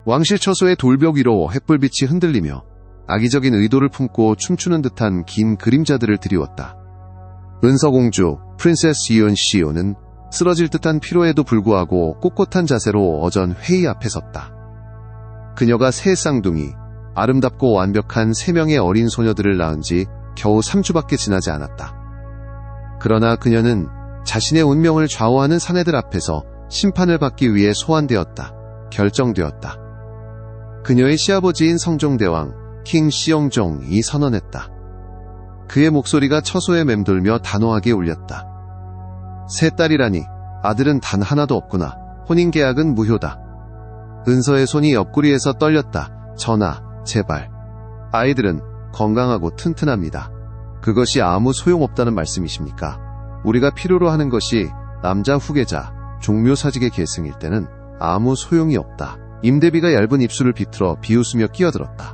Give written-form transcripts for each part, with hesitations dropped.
왕실 처소의 돌벽 위로 횃불빛이 흔들리며 악의적인 의도를 품고 춤추는 듯한 긴 그림자들을 드리웠다. 은서공주 프린세스 이은시오는 쓰러질 듯한 피로에도 불구하고 꼿꼿한 자세로 어전 회의 앞에 섰다. 그녀가 세 쌍둥이, 아름답고 완벽한 3명의 어린 소녀들을 낳은 지 겨우 3주밖에 지나지 않았다. 그러나 그녀는 자신의 운명을 좌우하는 사내들 앞에서 심판을 받기 위해 소환되었다. 결정되었다. 그녀의 시아버지인 성종대왕 킹 시영종이 선언했다. 그의 목소리가 처소에 맴돌며 단호하게 울렸다. 세 딸이라니 아들은 단 하나도 없구나. 혼인계약은 무효다. 은서의 손이 옆구리에서 떨렸다. 전하, 제발. 아이들은 건강하고 튼튼합니다. 그것이 아무 소용없다는 말씀이십니까? 우리가 필요로 하는 것이 남자 후계자, 종묘사직의 계승일 때는 아무 소용이 없다. 임대비가 얇은 입술을 비틀어 비웃으며 끼어들었다.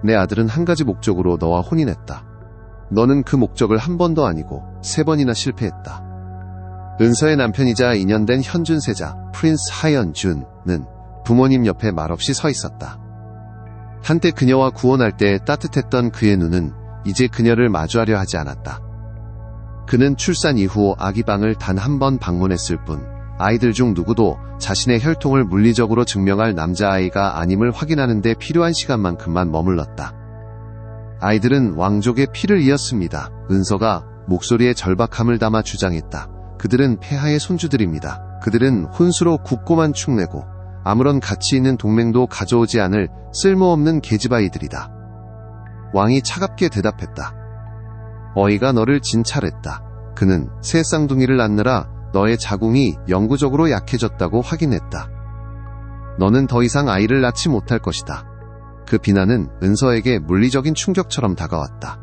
내 아들은 한 가지 목적으로 너와 혼인했다. 너는 그 목적을 한 번도 아니고 3번이나 실패했다. 은서의 남편이자 인연된 현준세자 프린스 하연준은 부모님 옆에 말없이 서 있었다. 한때 그녀와 구원할 때 따뜻했던 그의 눈은 이제 그녀를 마주하려 하지 않았다. 그는 출산 이후 아기 방을 단 한 번 방문했을 뿐 아이들 중 누구도 자신의 혈통을 물리적으로 증명할 남자아이가 아님을 확인하는 데 필요한 시간만큼만 머물렀다. 아이들은 왕족의 피를 이었습니다. 은서가 목소리에 절박함을 담아 주장했다. 그들은 폐하의 손주들입니다. 그들은 혼수로 굽고만 축내고 아무런 가치 있는 동맹도 가져오지 않을 쓸모없는 계집아이들이다. 왕이 차갑게 대답했다. 어이가 너를 진찰했다. 그는 새 쌍둥이를 낳느라 너의 자궁이 영구적으로 약해졌다고 확인했다. 너는 더 이상 아이를 낳지 못할 것이다. 그 비난은 은서에게 물리적인 충격처럼 다가왔다.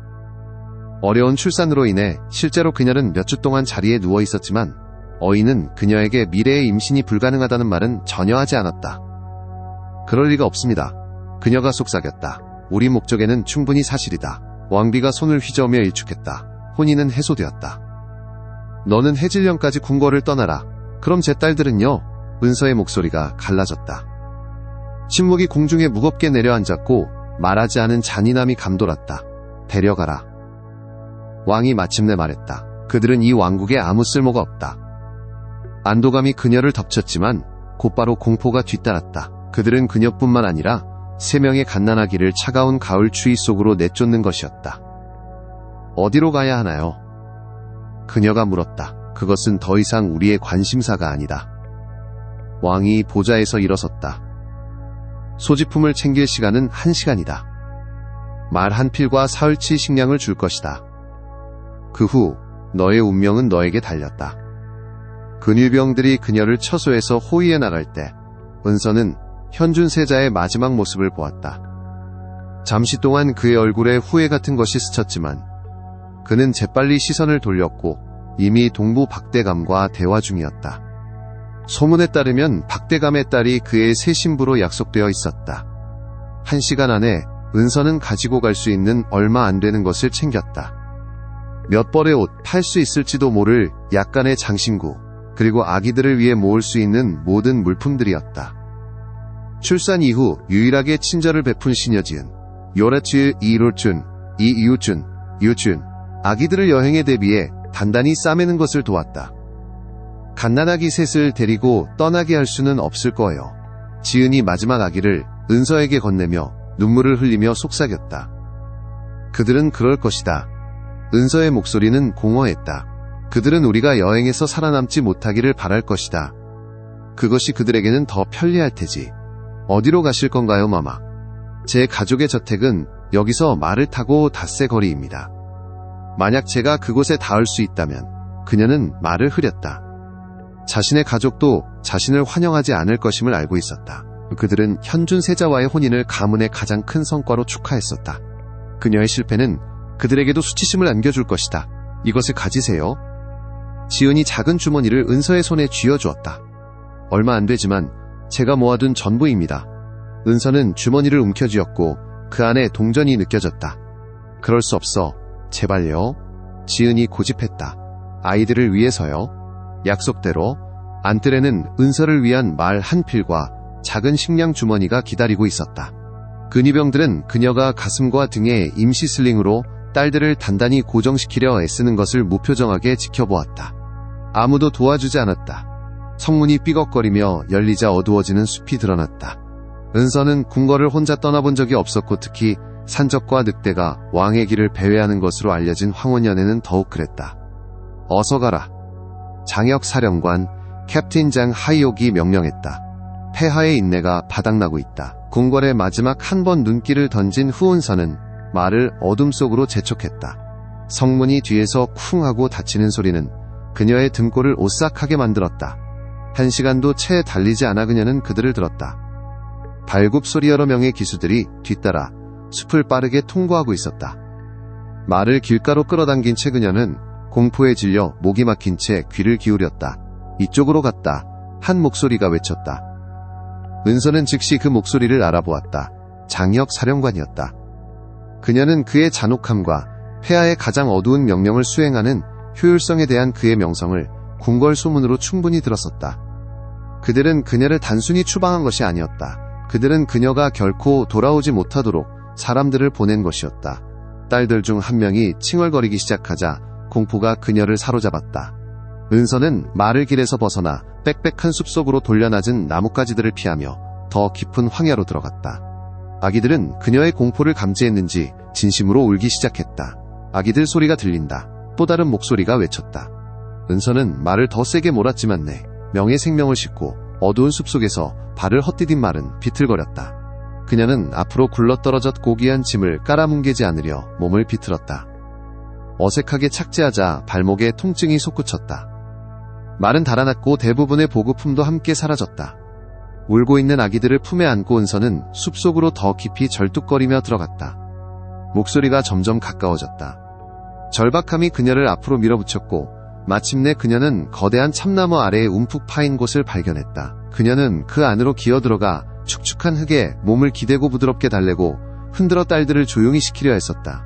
어려운 출산으로 인해 실제로 그녀는 몇 주 동안 자리에 누워 있었지만 어이는 그녀에게 미래의 임신이 불가능하다는 말은 전혀 하지 않았다. 그럴 리가 없습니다. 그녀가 속삭였다. 우리 목적에는 충분히 사실이다. 왕비가 손을 휘저으며 일축했다. 혼인은 해소되었다. 너는 해질령까지 궁궐을 떠나라. 그럼 제 딸들은요? 은서의 목소리가 갈라졌다. 침묵이 공중에 무겁게 내려앉았고 말하지 않은 잔인함이 감돌았다. 데려가라. 왕이 마침내 말했다. 그들은 이 왕국에 아무 쓸모가 없다. 안도감이 그녀를 덮쳤지만 곧바로 공포가 뒤따랐다. 그들은 그녀뿐만 아니라 3명의 갓난아기를 차가운 가을 추위 속으로 내쫓는 것이었다. 어디로 가야 하나요? 그녀가 물었다. 그것은 더 이상 우리의 관심사가 아니다. 왕이 보좌에서 일어섰다. 소지품을 챙길 시간은 1시간이다. 말 한 필과 사흘치 식량을 줄 것이다. 그 후 너의 운명은 너에게 달렸다. 근위병들이 그녀를 처소에서 호위해 나갈 때 은서는 현준세자의 마지막 모습을 보았다. 잠시 동안 그의 얼굴에 후회 같은 것이 스쳤지만 그는 재빨리 시선을 돌렸고 이미 동부 박대감과 대화 중이었다. 소문에 따르면 박대감의 딸이 그의 새 신부로 약속되어 있었다. 1시간 안에 은서는 가지고 갈 수 있는 얼마 안 되는 것을 챙겼다. 몇 벌의 옷, 팔 수 있을지도 모를 약간의 장신구, 그리고 아기들을 위해 모을 수 있는 모든 물품들이었다. 출산 이후 유일하게 친절을 베푼 시녀지은 요라츠 이로준, 이유준, 유준, 아기들을 여행에 대비해 단단히 싸매는 것을 도왔다. 갓난아기 셋을 데리고 떠나게 할 수는 없을 거예요. 지은이 마지막 아기를 은서에게 건네며 눈물을 흘리며 속삭였다. 그들은 그럴 것이다. 은서의 목소리는 공허했다. 그들은 우리가 여행에서 살아남지 못하기를 바랄 것이다. 그것이 그들에게는 더 편리할 테지. 어디로 가실 건가요, 마마? 제 가족의 저택은 여기서 말을 타고 닷새 거리입니다. 만약 제가 그곳에 닿을 수 있다면. 그녀는 말을 흐렸다. 자신의 가족도 자신을 환영하지 않을 것임을 알고 있었다. 그들은 현준세자와의 혼인을 가문의 가장 큰 성과로 축하했었다. 그녀의 실패는 그들에게도 수치심을 안겨줄 것이다. 이것을 가지세요. 지은이 작은 주머니를 은서의 손에 쥐어주었다. 얼마 안 되지만 제가 모아둔 전부입니다. 은서는 주머니를 움켜쥐었고 그 안에 동전이 느껴졌다. 그럴 수 없어. 제발요. 지은이 고집했다. 아이들을 위해서요. 약속대로 안뜰에는 은서를 위한 말 한 필과 작은 식량 주머니가 기다리고 있었다. 근위병들은 그녀가 가슴과 등에 임시 슬링으로 딸들을 단단히 고정시키려 애쓰는 것을 무표정하게 지켜보았다. 아무도 도와주지 않았다. 성문이 삐걱거리며 열리자 어두워지는 숲이 드러났다. 은서는 궁궐을 혼자 떠나본 적이 없었고 특히 산적과 늑대가 왕의 길을 배회하는 것으로 알려진 황혼연에는 더욱 그랬다. 어서 가라. 장혁 사령관 캡틴 장 하이옥이 명령했다. 폐하의 인내가 바닥나고 있다. 궁궐의 마지막 한 번 눈길을 던진 후 은서는 말을 어둠 속으로 재촉했다. 성문이 뒤에서 쿵 하고 닫히는 소리는 그녀의 등골을 오싹하게 만들었다. 1시간도 채 달리지 않아 그녀는 그들을 들었다. 발굽소리 여러 명의 기수들이 뒤따라 숲을 빠르게 통과하고 있었다. 말을 길가로 끌어당긴 채 그녀는 공포에 질려 목이 막힌 채 귀를 기울였다. 이쪽으로 갔다. 한 목소리가 외쳤다. 은서는 즉시 그 목소리를 알아보았다. 장혁 사령관이었다. 그녀는 그의 잔혹함과 폐하의 가장 어두운 명령을 수행하는 효율성에 대한 그의 명성을 궁궐 소문으로 충분히 들었었다. 그들은 그녀를 단순히 추방한 것이 아니었다. 그들은 그녀가 결코 돌아오지 못하도록 사람들을 보낸 것이었다. 딸들 중 한 명이 칭얼거리기 시작하자 공포가 그녀를 사로잡았다. 은서는 말을 길에서 벗어나 빽빽한 숲속으로 돌려낮은 나뭇가지들을 피하며 더 깊은 황야로 들어갔다. 아기들은 그녀의 공포를 감지했는지 진심으로 울기 시작했다. 아기들 소리가 들린다. 또 다른 목소리가 외쳤다. 은서는 말을 더 세게 몰았지만 내 명의 생명을 싣고 어두운 숲속에서 발을 헛디딘 말은 비틀거렸다. 그녀는 앞으로 굴러떨어졌 고귀한 짐을 깔아뭉개지 않으려 몸을 비틀었다. 어색하게 착지하자 발목에 통증이 솟구쳤다. 말은 달아났고 대부분의 보급품도 함께 사라졌다. 울고 있는 아기들을 품에 안고 은서는 숲속으로 더 깊이 절뚝거리며 들어갔다. 목소리가 점점 가까워졌다. 절박함이 그녀를 앞으로 밀어붙였고 마침내 그녀는 거대한 참나무 아래에 움푹 파인 곳을 발견했다. 그녀는 그 안으로 기어들어가 축축한 흙에 몸을 기대고 부드럽게 달래고 흔들어 딸들을 조용히 시키려 했었다.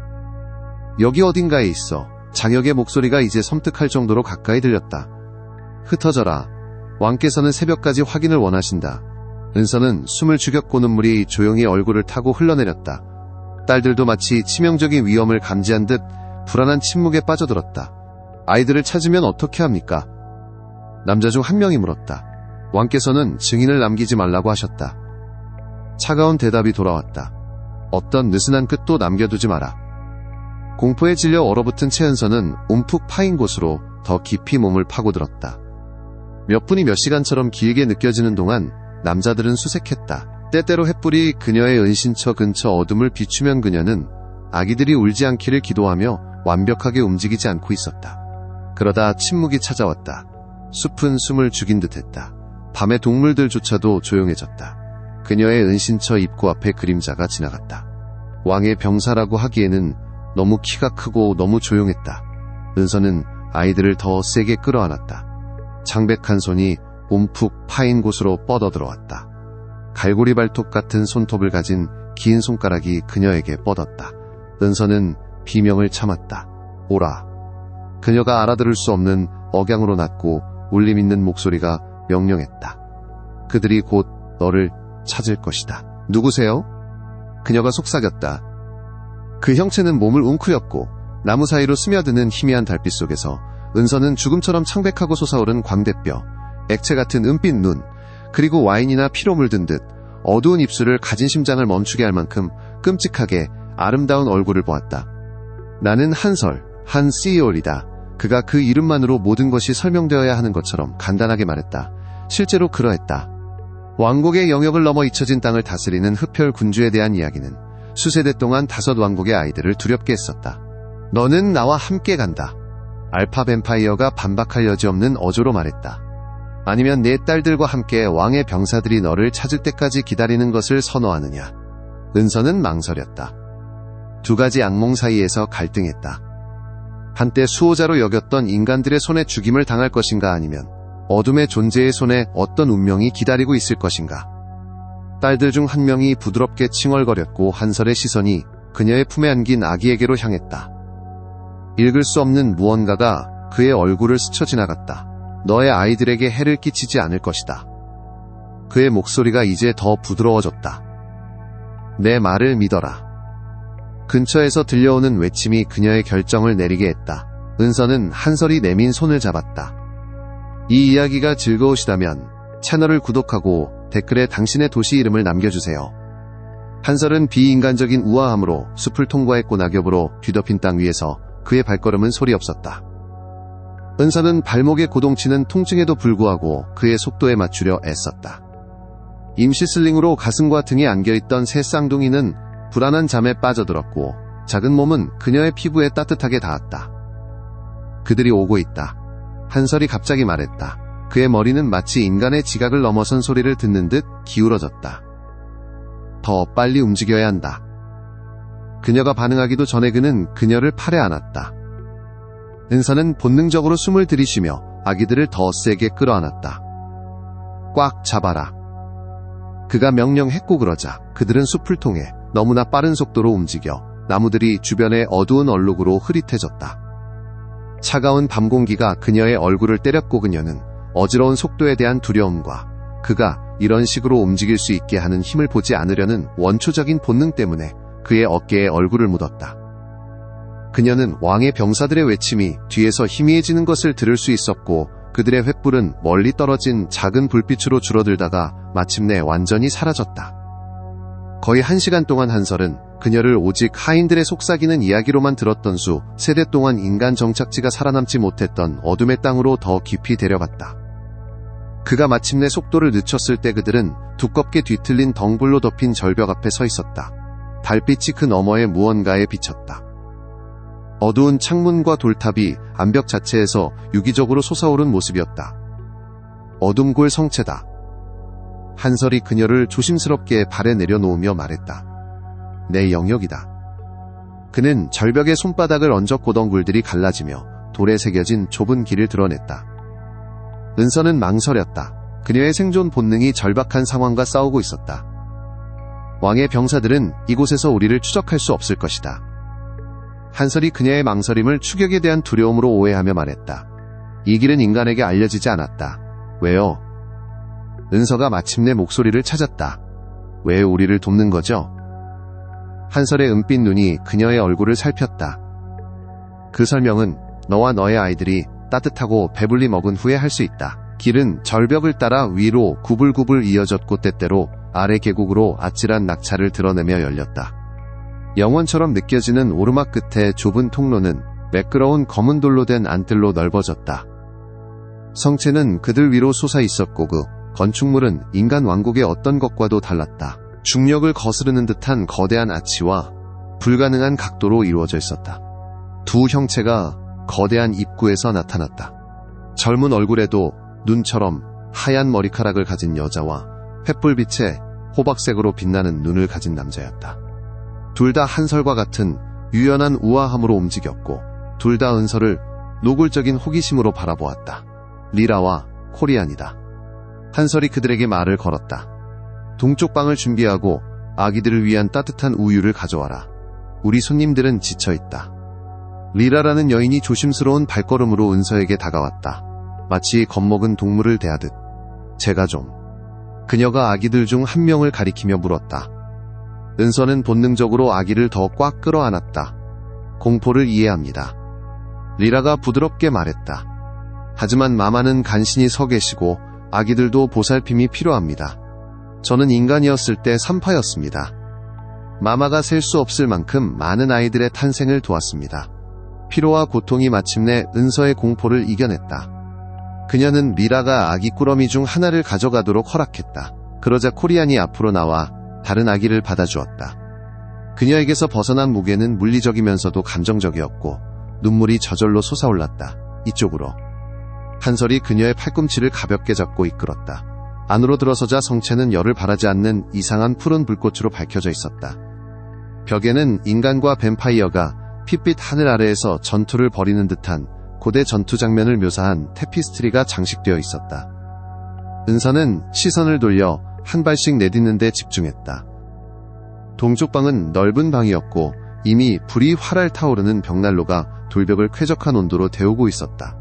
여기 어딘가에 있어. 장혁의 목소리가 이제 섬뜩할 정도로 가까이 들렸다. 흩어져라. 왕께서는 새벽까지 확인을 원하신다. 은서는 숨을 죽였고 눈물이 조용히 얼굴을 타고 흘러내렸다. 딸들도 마치 치명적인 위험을 감지한 듯 불안한 침묵에 빠져들었다. 아이들을 찾으면 어떻게 합니까? 남자 중 한 명이 물었다. 왕께서는 증인을 남기지 말라고 하셨다. 차가운 대답이 돌아왔다. 어떤 느슨한 끝도 남겨두지 마라. 공포에 질려 얼어붙은 채 은서는 움푹 파인 곳으로 더 깊이 몸을 파고들었다. 몇 분이 몇 시간처럼 길게 느껴지는 동안 남자들은 수색했다. 때때로 횃불이 그녀의 은신처 근처 어둠을 비추면 그녀는 아기들이 울지 않기를 기도하며 완벽하게 움직이지 않고 있었다. 그러다 침묵이 찾아왔다. 숲은 숨을 죽인 듯했다. 밤의 동물들조차도 조용해졌다. 그녀의 은신처 입구 앞에 그림자가 지나갔다. 왕의 병사라고 하기에는 너무 키가 크고 너무 조용했다. 은서는 아이들을 더 세게 끌어안았다. 창백한 손이 움푹 파인 곳으로 뻗어들어왔다. 갈고리 발톱 같은 손톱을 가진 긴 손가락이 그녀에게 뻗었다. 은서는 비명을 참았다. 오라. 그녀가 알아들을 수 없는 억양으로 낮고 울림 있는 목소리가 명령했다. 그들이 곧 너를 찾을 것이다. 누구세요? 그녀가 속삭였다. 그 형체는 몸을 웅크렸고 나무 사이로 스며드는 희미한 달빛 속에서 은서는 죽음처럼 창백하고 솟아오른 광대뼈, 액체 같은 은빛 눈, 그리고 와인이나 피로 물든 듯 어두운 입술을 가진 심장을 멈추게 할 만큼 끔찍하게 아름다운 얼굴을 보았다. 나는 한설, 한 CEO이다. 그가 그 이름만으로 모든 것이 설명되어야 하는 것처럼 간단하게 말했다. 실제로 그러했다. 왕국의 영역을 넘어 잊혀진 땅을 다스리는 흡혈 군주에 대한 이야기는 수세대 동안 5 왕국의 아이들을 두렵게 했었다. 너는 나와 함께 간다. 알파 뱀파이어가 반박할 여지 없는 어조로 말했다. 아니면 내 딸들과 함께 왕의 병사들이 너를 찾을 때까지 기다리는 것을 선호하느냐. 은서는 망설였다. 2가지 악몽 사이에서 갈등했다. 한때 수호자로 여겼던 인간들의 손에 죽임을 당할 것인가 아니면 어둠의 존재의 손에 어떤 운명이 기다리고 있을 것인가. 딸들 중 한 명이 부드럽게 칭얼거렸고 한설의 시선이 그녀의 품에 안긴 아기에게로 향했다. 읽을 수 없는 무언가가 그의 얼굴을 스쳐 지나갔다. 너의 아이들에게 해를 끼치지 않을 것이다. 그의 목소리가 이제 더 부드러워졌다. 내 말을 믿어라. 근처에서 들려오는 외침이 그녀의 결정을 내리게 했다. 은서는 한설이 내민 손을 잡았다. 이 이야기가 즐거우시다면 채널을 구독하고 댓글에 당신의 도시 이름을 남겨주세요. 한설은 비인간적인 우아함으로 숲을 통과했고 낙엽으로 뒤덮인 땅 위에서 그의 발걸음은 소리 없었다. 은서는 발목에 고동치는 통증에도 불구하고 그의 속도에 맞추려 애썼다. 임시 슬링으로 가슴과 등에 안겨있던 새 쌍둥이는 불안한 잠에 빠져들었고 작은 몸은 그녀의 피부에 따뜻하게 닿았다. 그들이 오고 있다. 한설이 갑자기 말했다. 그의 머리는 마치 인간의 지각을 넘어선 소리를 듣는 듯 기울어졌다. 더 빨리 움직여야 한다. 그녀가 반응하기도 전에 그는 그녀를 팔에 안았다. 은서는 본능적으로 숨을 들이쉬며 아기들을 더 세게 끌어안았다. 꽉 잡아라. 그가 명령했고 그러자 그들은 숲을 통해 너무나 빠른 속도로 움직여 나무들이 주변의 어두운 얼룩으로 흐릿해졌다. 차가운 밤 공기가 그녀의 얼굴을 때렸고 그녀는 어지러운 속도에 대한 두려움과 그가 이런 식으로 움직일 수 있게 하는 힘을 보지 않으려는 원초적인 본능 때문에 그의 어깨에 얼굴을 묻었다. 그녀는 왕의 병사들의 외침이 뒤에서 희미해지는 것을 들을 수 있었고 그들의 횃불은 멀리 떨어진 작은 불빛으로 줄어들다가 마침내 완전히 사라졌다. 거의 1시간 동안 한설은 그녀를 오직 하인들의 속삭이는 이야기로만 들었던 수 세대 동안 인간 정착지가 살아남지 못했던 어둠의 땅으로 더 깊이 데려갔다. 그가 마침내 속도를 늦췄을 때 그들은 두껍게 뒤틀린 덩굴로 덮인 절벽 앞에 서 있었다. 달빛이 그 너머에 무언가에 비쳤다. 어두운 창문과 돌탑이 암벽 자체에서 유기적으로 솟아오른 모습이었다. 어둠골 성체다. 한설이 그녀를 조심스럽게 발에 내려놓으며 말했다. 내 영역이다. 그는 절벽의 손바닥을 얹어 고덩굴들이 갈라지며 돌에 새겨진 좁은 길을 드러냈다. 은서는 망설였다. 그녀의 생존 본능이 절박한 상황과 싸우고 있었다. 왕의 병사들은 이곳에서 우리를 추적할 수 없을 것이다. 한설이 그녀의 망설임을 추격에 대한 두려움으로 오해하며 말했다. 이 길은 인간에게 알려지지 않았다. 왜요? 은서가 마침내 목소리를 찾았다. 왜 우리를 돕는 거죠? 한설의 은빛 눈이 그녀의 얼굴을 살폈다. 그 설명은 너와 너의 아이들이 따뜻하고 배불리 먹은 후에 할 수 있다. 길은 절벽을 따라 위로 구불구불 이어졌고 때때로 아래 계곡으로 아찔한 낙차를 드러내며 열렸다. 영원처럼 느껴지는 오르막 끝에 좁은 통로는 매끄러운 검은 돌로 된 안뜰로 넓어졌다. 성체는 그들 위로 솟아 있었고 그 건축물은 인간 왕국의 어떤 것과도 달랐다. 중력을 거스르는 듯한 거대한 아치와 불가능한 각도로 이루어져 있었다. 두 형체가 거대한 입구에서 나타났다. 젊은 얼굴에도 눈처럼 하얀 머리카락을 가진 여자와 횃불빛에 호박색으로 빛나는 눈을 가진 남자였다. 둘 다 한설과 같은 유연한 우아함으로 움직였고 둘 다 은설을 노골적인 호기심으로 바라보았다. 리라와 코리안이다. 한설이 그들에게 말을 걸었다. 동쪽 방을 준비하고 아기들을 위한 따뜻한 우유를 가져와라. 우리 손님들은 지쳐있다. 리라라는 여인이 조심스러운 발걸음으로 은서에게 다가왔다. 마치 겁먹은 동물을 대하듯. 제가 좀. 그녀가 아기들 중 한 명을 가리키며 물었다. 은서는 본능적으로 아기를 더 꽉 끌어안았다. 공포를 이해합니다. 리라가 부드럽게 말했다. 하지만 마마는 간신히 서 계시고 아기들도 보살핌이 필요합니다. 저는 인간이었을 때 산파였습니다. 마마가 셀 수 없을 만큼 많은 아이들의 탄생을 도왔습니다. 피로와 고통이 마침내 은서의 공포를 이겨냈다. 그녀는 미라가 아기 꾸러미 중 하나를 가져가도록 허락했다. 그러자 코리안이 앞으로 나와 다른 아기를 받아주었다. 그녀에게서 벗어난 무게는 물리적이면서도 감정적이었고 눈물이 저절로 솟아올랐다. 이쪽으로. 한설이 그녀의 팔꿈치를 가볍게 잡고 이끌었다. 안으로 들어서자 성체는 열을 발하지 않는 이상한 푸른 불꽃으로 밝혀져 있었다. 벽에는 인간과 뱀파이어가 핏빛 하늘 아래에서 전투를 벌이는 듯한 고대 전투 장면을 묘사한 테피스트리가 장식되어 있었다. 은서는 시선을 돌려 한 발씩 내딛는 데 집중했다. 동쪽 방은 넓은 방이었고 이미 불이 활활 타오르는 벽난로가 돌벽을 쾌적한 온도로 데우고 있었다.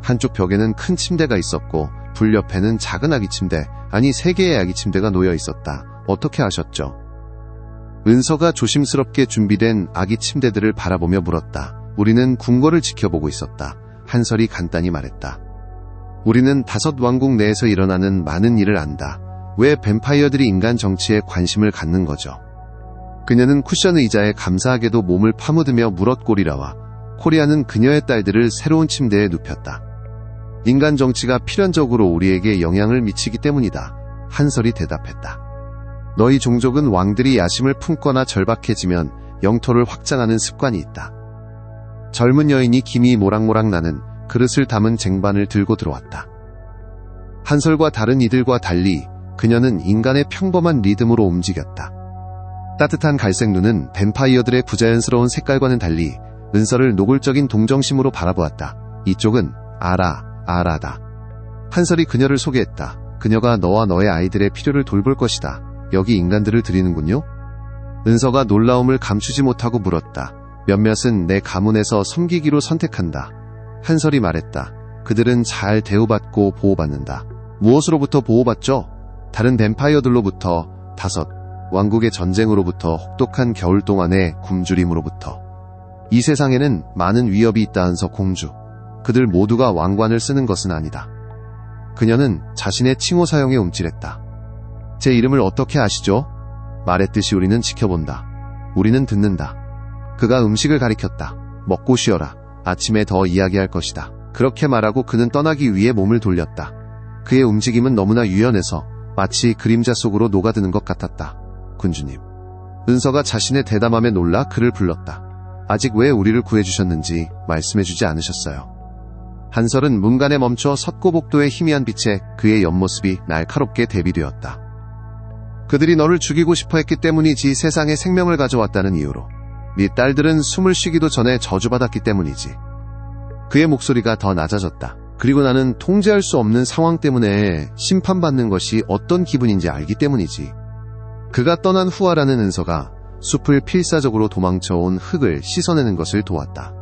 한쪽 벽에는 큰 침대가 있었고 불 옆에는 작은 아기 침대, 아니 3개의 아기 침대가 놓여 있었다. 어떻게 아셨죠? 은서가 조심스럽게 준비된 아기 침대들을 바라보며 물었다. 우리는 궁궐을 지켜보고 있었다. 한설이 간단히 말했다. 우리는 5 왕국 내에서 일어나는 많은 일을 안다. 왜 뱀파이어들이 인간 정치에 관심을 갖는 거죠? 그녀는 쿠션 의자에 감사하게도 몸을 파묻으며 물었고리라와 코리아는 그녀의 딸들을 새로운 침대에 눕혔다. 인간 정치가 필연적으로 우리에게 영향을 미치기 때문이다. 한설이 대답했다. 너희 종족은 왕들이 야심을 품거나 절박해지면 영토를 확장하는 습관이 있다. 젊은 여인이 김이 모락모락 나는 그릇을 담은 쟁반을 들고 들어왔다. 한설과 다른 이들과 달리 그녀는 인간의 평범한 리듬으로 움직였다. 따뜻한 갈색 눈은 뱀파이어들의 부자연스러운 색깔과는 달리 은설을 노골적인 동정심으로 바라보았다. 이쪽은 아라다. 한설이 그녀를 소개했다. 그녀가 너와 너의 아이들의 필요를 돌볼 것이다. 여기 인간들을 드리는군요? 은서가 놀라움을 감추지 못하고 물었다. 몇몇은 내 가문에서 섬기기로 선택한다. 한설이 말했다. 그들은 잘 대우받고 보호받는다. 무엇으로부터 보호받죠? 다른 뱀파이어들로부터, 5 왕국의 전쟁으로부터, 혹독한 겨울 동안의 굶주림으로부터. 이 세상에는 많은 위협이 있다. 은서 공주. 그들 모두가 왕관을 쓰는 것은 아니다. 그녀는 자신의 칭호 사용에 움찔했다. 제 이름을 어떻게 아시죠? 말했듯이 우리는 지켜본다. 우리는 듣는다. 그가 음식을 가리켰다. 먹고 쉬어라. 아침에 더 이야기할 것이다. 그렇게 말하고 그는 떠나기 위해 몸을 돌렸다. 그의 움직임은 너무나 유연해서 마치 그림자 속으로 녹아드는 것 같았다. 군주님. 은서가 자신의 대담함에 놀라 그를 불렀다. 아직 왜 우리를 구해주셨는지 말씀해주지 않으셨어요. 한설은 문간에 멈춰 섰고복도의 희미한 빛에 그의 옆모습이 날카롭게 대비되었다. 그들이 너를 죽이고 싶어 했기 때문이지. 세상에 생명을 가져왔다는 이유로. 네 딸들은 숨을 쉬기도 전에 저주받았기 때문이지. 그의 목소리가 더 낮아졌다. 그리고 나는 통제할 수 없는 상황 때문에 심판받는 것이 어떤 기분인지 알기 때문이지. 그가 떠난 후 아라는 은서가 숲을 필사적으로 도망쳐온 흙을 씻어내는 것을 도왔다.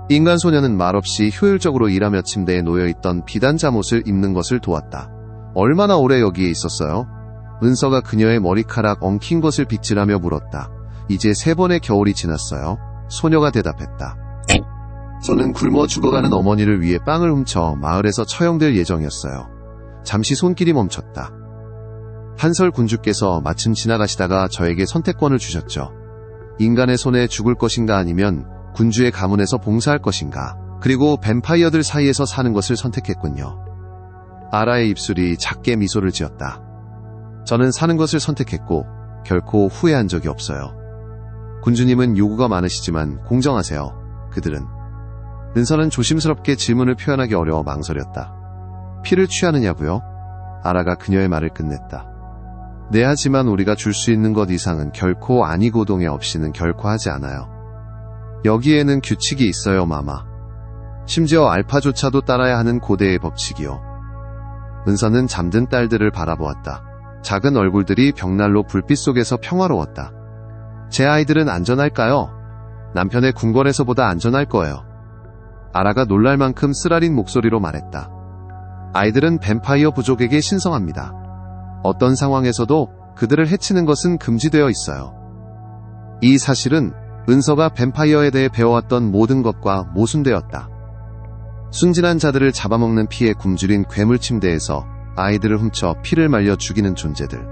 인간 소녀는 말없이 효율적으로 일하며 침대에 놓여있던 비단 잠옷을 입는 것을 도왔다. 얼마나 오래 여기에 있었어요? 은서가 그녀의 머리카락 엉킨 것을 빗질하며 물었다. 이제 3번의 겨울이 지났어요. 소녀가 대답했다. 저는 굶어 죽어가는 어머니를 위해 빵을 훔쳐 마을에서 처형될 예정이었어요. 잠시 손길이 멈췄다. 한설 군주께서 마침 지나가시다가 저에게 선택권을 주셨죠. 인간의 손에 죽을 것인가 아니면 군주의 가문에서 봉사할 것인가. 그리고 뱀파이어들 사이에서 사는 것을 선택했군요. 아라의 입술이 작게 미소를 지었다. 저는 사는 것을 선택했고 결코 후회한 적이 없어요. 군주님은 요구가 많으시지만 공정하세요. 그들은. 은서는 조심스럽게 질문을 표현하기 어려워 망설였다. 피를 취하느냐고요? 아라가 그녀의 말을 끝냈다. 네, 하지만 우리가 줄 수 있는 것 이상은 결코 아니고동에 없이는 결코 하지 않아요. 여기에는 규칙이 있어요, 마마. 심지어 알파조차도 따라야 하는 고대의 법칙이요. 은서는 잠든 딸들을 바라보았다. 작은 얼굴들이 벽난로 불빛 속에서 평화로웠다. 제 아이들은 안전할까요? 남편의 궁궐에서보다 안전할 거예요. 아라가 놀랄 만큼 쓰라린 목소리로 말했다. 아이들은 뱀파이어 부족에게 신성합니다. 어떤 상황에서도 그들을 해치는 것은 금지되어 있어요. 이 사실은 은서가 뱀파이어에 대해 배워왔던 모든 것과 모순되었다. 순진한 자들을 잡아먹는 피에 굶주린 괴물 침대에서 아이들을 훔쳐 피를 말려 죽이는 존재들.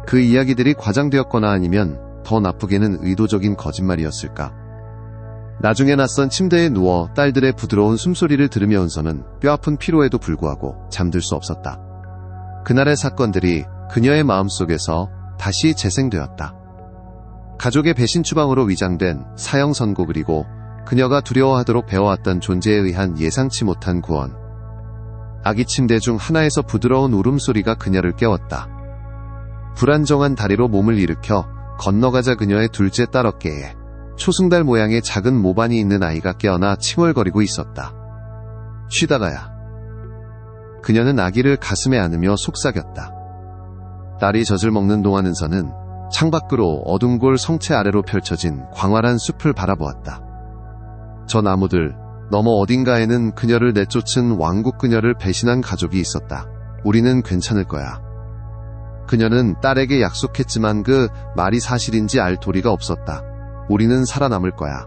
그 이야기들이 과장되었거나 아니면 더 나쁘게는 의도적인 거짓말이었을까? 나중에 낯선 침대에 누워 딸들의 부드러운 숨소리를 들으며 은서는 뼈아픈 피로에도 불구하고 잠들 수 없었다. 그날의 사건들이 그녀의 마음속에서 다시 재생되었다. 가족의 배신 추방으로 위장된 사형 선고, 그리고 그녀가 두려워하도록 배워왔던 존재에 의한 예상치 못한 구원. 아기 침대 중 하나에서 부드러운 울음소리가 그녀를 깨웠다. 불안정한 다리로 몸을 일으켜 건너가자 그녀의 둘째 딸 어깨에 초승달 모양의 작은 모반이 있는 아이가 깨어나 칭얼거리고 있었다. 쉬다가야. 그녀는 아기를 가슴에 안으며 속삭였다. 딸이 젖을 먹는 동안 은서는 창밖으로 어둠골 성체 아래로 펼쳐진 광활한 숲을 바라보았다. 저 나무들 너머 어딘가에는 그녀를 내쫓은 왕국 그녀를 배신한 가족이 있었다. 우리는 괜찮을 거야. 그녀는 딸에게 약속했지만 그 말이 사실인지 알 도리가 없었다. 우리는 살아남을 거야.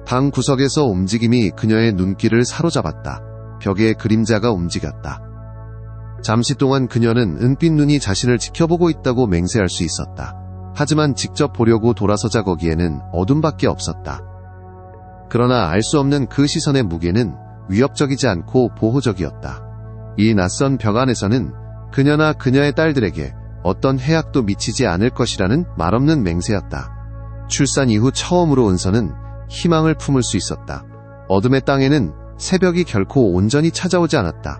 방 구석에서 움직임이 그녀의 눈길을 사로잡았다. 벽에 그림자가 움직였다. 잠시 동안 그녀는 은빛 눈이 자신을 지켜보고 있다고 맹세할 수 있었다. 하지만 직접 보려고 돌아서자 거기에는 어둠밖에 없었다. 그러나 알 수 없는 그 시선의 무게는 위협적이지 않고 보호적이었다. 이 낯선 벽 안에서는 그녀나 그녀의 딸들에게 어떤 해악도 미치지 않을 것이라는 말없는 맹세였다. 출산 이후 처음으로 은서는 희망을 품을 수 있었다. 어둠의 땅에는 새벽이 결코 온전히 찾아오지 않았다.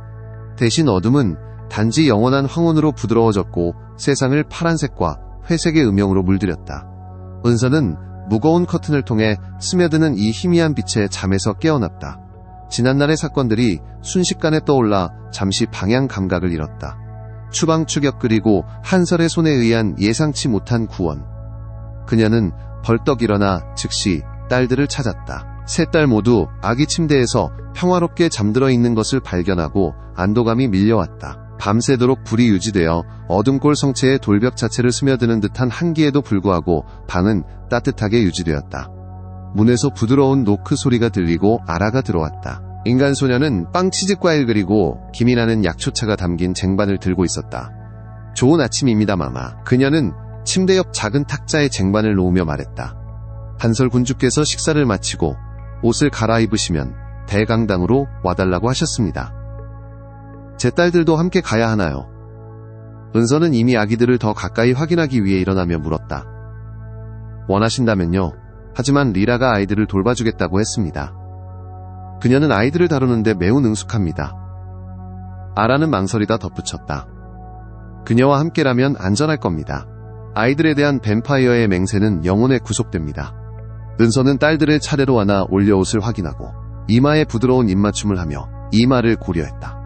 대신 어둠은 단지 영원한 황혼으로 부드러워졌고 세상을 파란색과 회색의 음영으로 물들였다. 은서는 무거운 커튼을 통해 스며드는 이 희미한 빛에 잠에서 깨어났다. 지난날의 사건들이 순식간에 떠올라 잠시 방향 감각을 잃었다. 추방 추격 그리고 한설의 손에 의한 예상치 못한 구원. 그녀는 벌떡 일어나 즉시 딸들을 찾았다. 세 딸 모두 아기 침대에서 평화롭게 잠들어 있는 것을 발견하고 안도감이 밀려왔다. 밤새도록 불이 유지되어 어둠골 성체의 돌벽 자체를 스며드는 듯한 한기에도 불구하고 방은 따뜻하게 유지되었다. 문에서 부드러운 노크 소리가 들리고 아라가 들어왔다. 인간 소녀는 빵 치즈과일 그리고 김이 나는 약초차가 담긴 쟁반을 들고 있었다. 좋은 아침입니다, 마마. 그녀는 침대 옆 작은 탁자에 쟁반을 놓으며 말했다. 한설 군주께서 식사를 마치고 옷을 갈아입으시면 대강당으로 와달라고 하셨습니다. 제 딸들도 함께 가야 하나요? 은서는 이미 아기들을 더 가까이 확인하기 위해 일어나며 물었다. 원하신다면요. 하지만 리라가 아이들을 돌봐주겠다고 했습니다. 그녀는 아이들을 다루는데 매우 능숙합니다. 아라는 망설이다 덧붙였다. 그녀와 함께라면 안전할 겁니다. 아이들에 대한 뱀파이어의 맹세는 영혼에 구속됩니다. 은서는 딸들을 차례로 안아 올려 옷을 확인하고 이마에 부드러운 입맞춤을 하며 이마를 고려했다.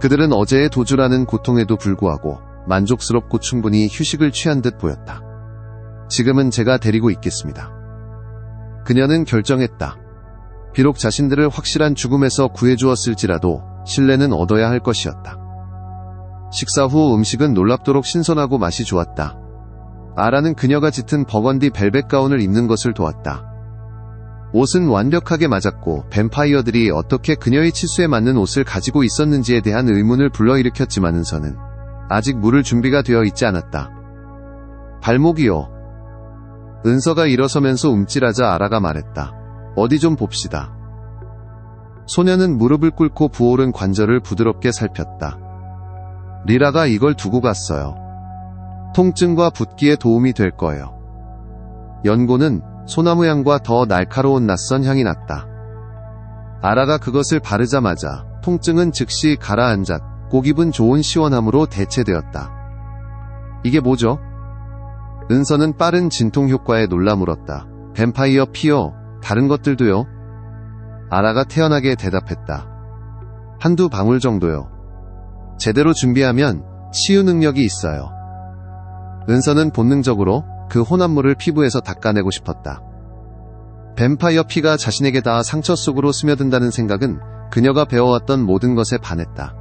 그들은 어제의 도주라는 고통에도 불구하고 만족스럽고 충분히 휴식을 취한 듯 보였다. 지금은 제가 데리고 있겠습니다. 그녀는 결정했다. 비록 자신들을 확실한 죽음에서 구해주었을지라도 신뢰는 얻어야 할 것이었다. 식사 후 음식은 놀랍도록 신선하고 맛이 좋았다. 아라는 그녀가 짙은 버건디 벨벳 가운을 입는 것을 도왔다. 옷은 완벽하게 맞았고 뱀파이어들이 어떻게 그녀의 치수에 맞는 옷을 가지고 있었는지에 대한 의문을 불러일으켰지만 은서는 아직 물을 준비가 되어 있지 않았다. 발목이요. 은서가 일어서면서 움찔하자 아라가 말했다. 어디 좀 봅시다. 소녀는 무릎을 꿇고 부어오른 관절을 부드럽게 살폈다. 리라가 이걸 두고 갔어요. 통증과 붓기에 도움이 될 거예요. 연고는 소나무 향과 더 날카로운 낯선 향이 났다. 아라가 그것을 바르자마자 통증은 즉시 가라앉았고 기분 좋은 시원함으로 대체되었다. 이게 뭐죠? 은서는 빠른 진통 효과에 놀라 물었다. 뱀파이어 피요. 다른 것들도요? 아라가 태연하게 대답했다. 한두 방울 정도요. 제대로 준비하면 치유 능력이 있어요. 은서는 본능적으로 그 혼합물을 피부에서 닦아내고 싶었다. 뱀파이어 피가 자신에게 닿아 상처 속으로 스며든다는 생각은 그녀가 배워왔던 모든 것에 반했다.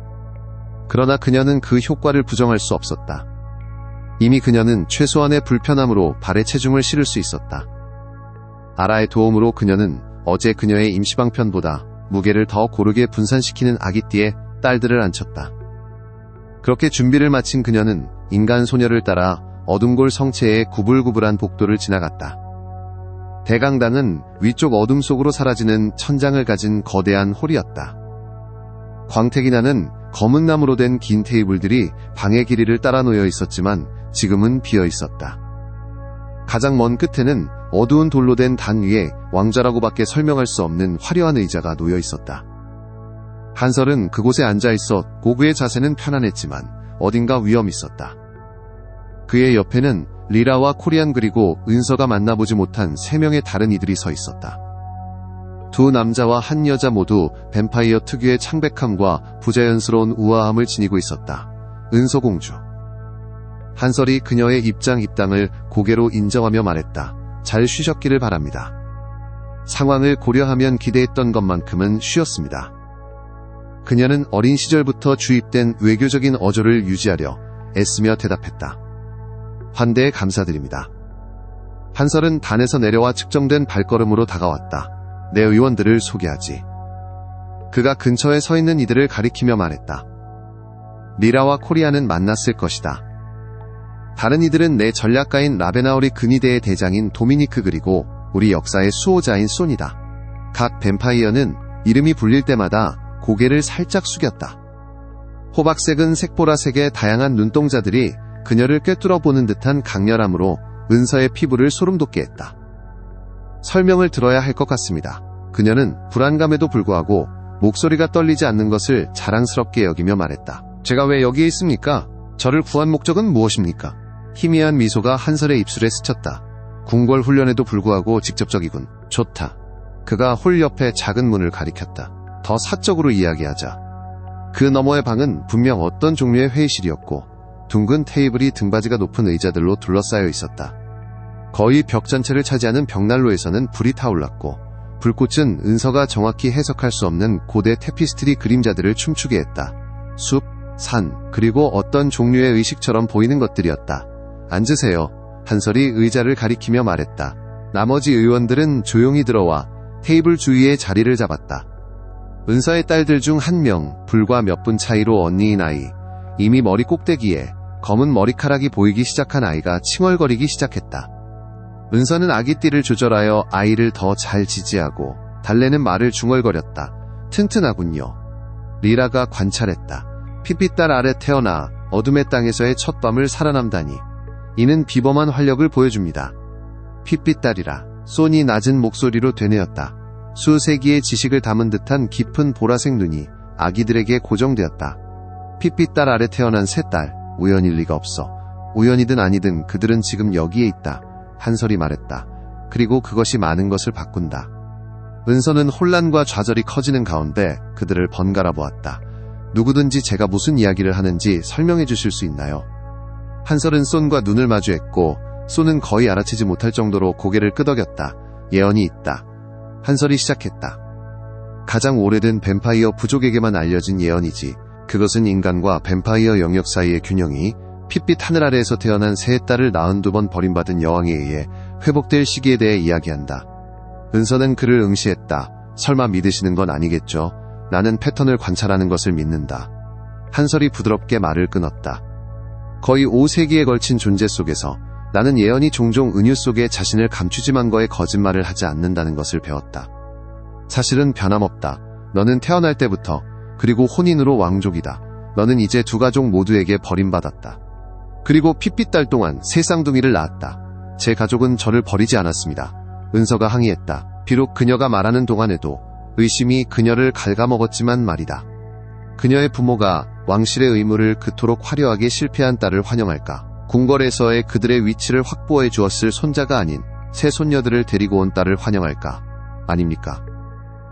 그러나 그녀는 그 효과를 부정할 수 없었다. 이미 그녀는 최소한의 불편함으로 발에 체중을 실을 수 있었다. 아라의 도움으로 그녀는 어제 그녀의 임시방편보다 무게를 더 고르게 분산시키는 아기띠에 딸들을 앉혔다. 그렇게 준비를 마친 그녀는 인간 소녀를 따라 어둠골 성체의 구불구불한 복도를 지나갔다. 대강당은 위쪽 어둠 속으로 사라지는 천장을 가진 거대한 홀이었다. 광택이 나는 검은 나무로 된 긴 테이블들이 방의 길이를 따라 놓여 있었지만 지금은 비어 있었다. 가장 먼 끝에는 어두운 돌로 된 단 위에 왕좌라고밖에 설명할 수 없는 화려한 의자가 놓여 있었다. 한설은 그곳에 앉아 있었고 그의 자세는 편안했지만 어딘가 위험이 있었다. 그의 옆에는 리라와 코리안 그리고 은서가 만나보지 못한 3명의 다른 이들이 서 있었다. 두 남자와 한 여자 모두 뱀파이어 특유의 창백함과 부자연스러운 우아함을 지니고 있었다. 은서공주. 한설이 그녀의 입장을 고개로 인정하며 말했다. 잘 쉬셨기를 바랍니다. 상황을 고려하면 기대했던 것만큼은 쉬었습니다. 그녀는 어린 시절부터 주입된 외교적인 어조를 유지하려 애쓰며 대답했다. 환대에 감사드립니다. 한설은 단에서 내려와 측정된 발걸음으로 다가왔다. 내 의원들을 소개하지. 그가 근처에 서 있는 이들을 가리키며 말했다. 리라와 코리아는 만났을 것이다. 다른 이들은 내 전략가인 라베나오리 근위대의 대장인 도미니크 그리고 우리 역사의 수호자인 손이다. 각 뱀파이어는 이름이 불릴 때마다 고개를 살짝 숙였다. 호박색은 색보라색의 다양한 눈동자들이 그녀를 꿰뚫어 보는 듯한 강렬함으로 은서의 피부를 소름돋게 했다. 설명을 들어야 할 것 같습니다. 그녀는 불안감에도 불구하고 목소리가 떨리지 않는 것을 자랑스럽게 여기며 말했다. 제가 왜 여기에 있습니까? 저를 구한 목적은 무엇입니까? 희미한 미소가 한설의 입술에 스쳤다. 궁궐 훈련에도 불구하고 직접적이군. 좋다. 그가 홀 옆에 작은 문을 가리켰다. 더 사적으로 이야기하자. 그 너머의 방은 분명 어떤 종류의 회의실이었고 둥근 테이블이 등받이가 높은 의자들로 둘러싸여 있었다. 거의 벽 전체를 차지하는 벽난로에서는 불이 타올랐고 불꽃은 은서가 정확히 해석할 수 없는 고대 테피스트리 그림자들을 춤추게 했다. 숲, 산, 그리고 어떤 종류의 의식처럼 보이는 것들이었다. 앉으세요. 한설이 의자를 가리키며 말했다. 나머지 의원들은 조용히 들어와 테이블 주위에 자리를 잡았다. 은서의 딸들 중 한 명, 불과 몇 분 차이로 언니인 아이, 이미 머리 꼭대기에 검은 머리카락이 보이기 시작한 아이가 칭얼거리기 시작했다. 은서는 아기띠를 조절하여 아이를 더 잘 지지하고 달래는 말을 중얼거렸다. 튼튼하군요. 리라가 관찰했다. 핏빛달 아래 태어나 어둠의 땅에서의 첫 밤을 살아남다니. 이는 비범한 활력을 보여줍니다. 핏빛달이라. 소니 낮은 목소리로 되뇌었다. 수세기의 지식을 담은 듯한 깊은 보라색 눈이 아기들에게 고정되었다. 핏빛달 아래 태어난 세 딸, 우연일 리가 없어. 우연이든 아니든 그들은 지금 여기에 있다. 한설이 말했다. 그리고 그것이 많은 것을 바꾼다. 은서는 혼란과 좌절이 커지는 가운데 그들을 번갈아 보았다. 누구든지 제가 무슨 이야기를 하는지 설명해 주실 수 있나요? 한설은 손과 눈을 마주했고 손은 거의 알아채지 못할 정도로 고개를 끄덕였다. 예언이 있다. 한설이 시작했다. 가장 오래된 뱀파이어 부족에게만 알려진 예언이지. 그것은 인간과 뱀파이어 영역 사이의 균형이 핏빛 하늘 아래에서 태어난 세 딸을 92번 버림받은 여왕에 의해 회복될 시기에 대해 이야기한다. 은서는 그를 응시했다. 설마 믿으시는 건 아니겠죠? 나는 패턴을 관찰하는 것을 믿는다. 한설이 부드럽게 말을 끊었다. 거의 5세기에 걸친 존재 속에서 나는 예언이 종종 은유 속에 자신을 감추지만 거에 거짓말을 하지 않는다는 것을 배웠다. 사실은 변함없다. 너는 태어날 때부터 그리고 혼인으로 왕족이다. 너는 이제 두 가족 모두에게 버림받았다. 그리고 핏빛달 동안 세 쌍둥이를 낳았다. 제 가족은 저를 버리지 않았습니다. 은서가 항의했다. 비록 그녀가 말하는 동안에도 의심이 그녀를 갉아먹었지만 말이다. 그녀의 부모가 왕실의 의무를 그토록 화려하게 실패한 딸을 환영할까? 궁궐에서의 그들의 위치를 확보해 주었을 손자가 아닌 새 손녀들을 데리고 온 딸을 환영할까? 아닙니까?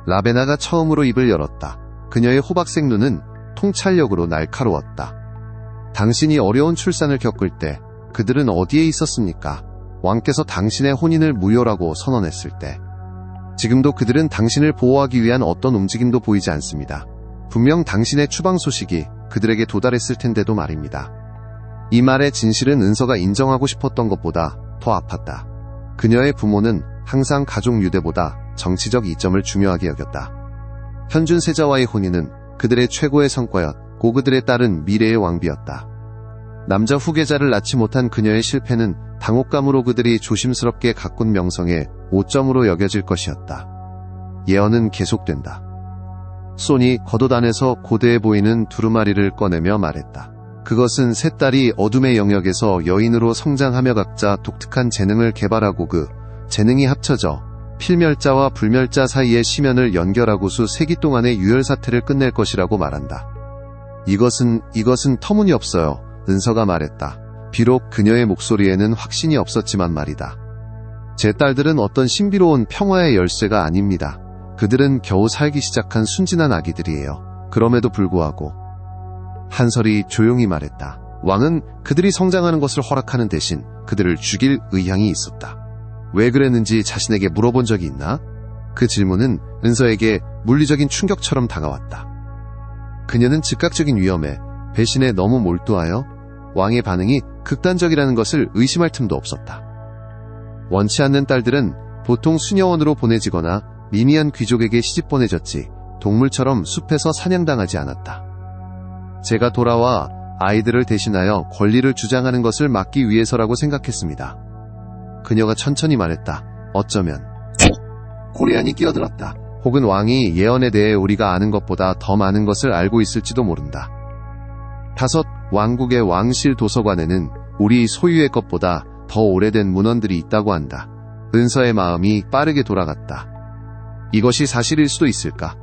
라베나가 처음으로 입을 열었다. 그녀의 호박색 눈은 통찰력으로 날카로웠다. 당신이 어려운 출산을 겪을 때 그들은 어디에 있었습니까? 왕께서 당신의 혼인을 무효라고 선언했을 때. 지금도 그들은 당신을 보호하기 위한 어떤 움직임도 보이지 않습니다. 분명 당신의 추방 소식이 그들에게 도달했을 텐데도 말입니다. 이 말의 진실은 은서가 인정하고 싶었던 것보다 더 아팠다. 그녀의 부모는 항상 가족 유대보다 정치적 이점을 중요하게 여겼다. 현준세자와의 혼인은 그들의 최고의 성과였고 그들의 딸은 미래의 왕비였다. 남자 후계자를 낳지 못한 그녀의 실패는 당혹감으로 그들이 조심스럽게 가꾼 명성의 오점으로 여겨질 것이었다. 예언은 계속된다. 소니 겉옷 안에서 고대해 보이는 두루마리를 꺼내며 말했다. 그것은 세 딸이 어둠의 영역에서 여인으로 성장하며 각자 독특한 재능을 개발하고 그 재능이 합쳐져 필멸자와 불멸자 사이의 시면을 연결하고 수 세기 동안의 유혈 사태를 끝낼 것이라고 말한다. 이것은 터무니없어요. 은서가 말했다. 비록 그녀의 목소리에는 확신이 없었지만 말이다. 제 딸들은 어떤 신비로운 평화의 열쇠가 아닙니다. 그들은 겨우 살기 시작한 순진한 아기들이에요. 그럼에도 불구하고 한설이 조용히 말했다. 왕은 그들이 성장하는 것을 허락하는 대신 그들을 죽일 의향이 있었다. 왜 그랬는지 자신에게 물어본 적이 있나? 그 질문은 은서에게 물리적인 충격처럼 다가왔다. 그녀는 즉각적인 위험에 배신에 너무 몰두하여 왕의 반응이 극단적이라는 것을 의심할 틈도 없었다. 원치 않는 딸들은 보통 수녀원으로 보내지거나 미미한 귀족에게 시집 보내졌지 동물처럼 숲에서 사냥당하지 않았다. 제가 돌아와 아이들을 대신하여 권리를 주장하는 것을 막기 위해서라고 생각했습니다. 그녀가 천천히 말했다. 어쩌면 코리안이 끼어들었다. 혹은 왕이 예언에 대해 우리가 아는 것보다 더 많은 것을 알고 있을지도 모른다. 5 왕국의 왕실 도서관에는 우리 소유의 것보다 더 오래된 문헌들이 있다고 한다. 은서의 마음이 빠르게 돌아갔다. 이것이 사실일 수도 있을까?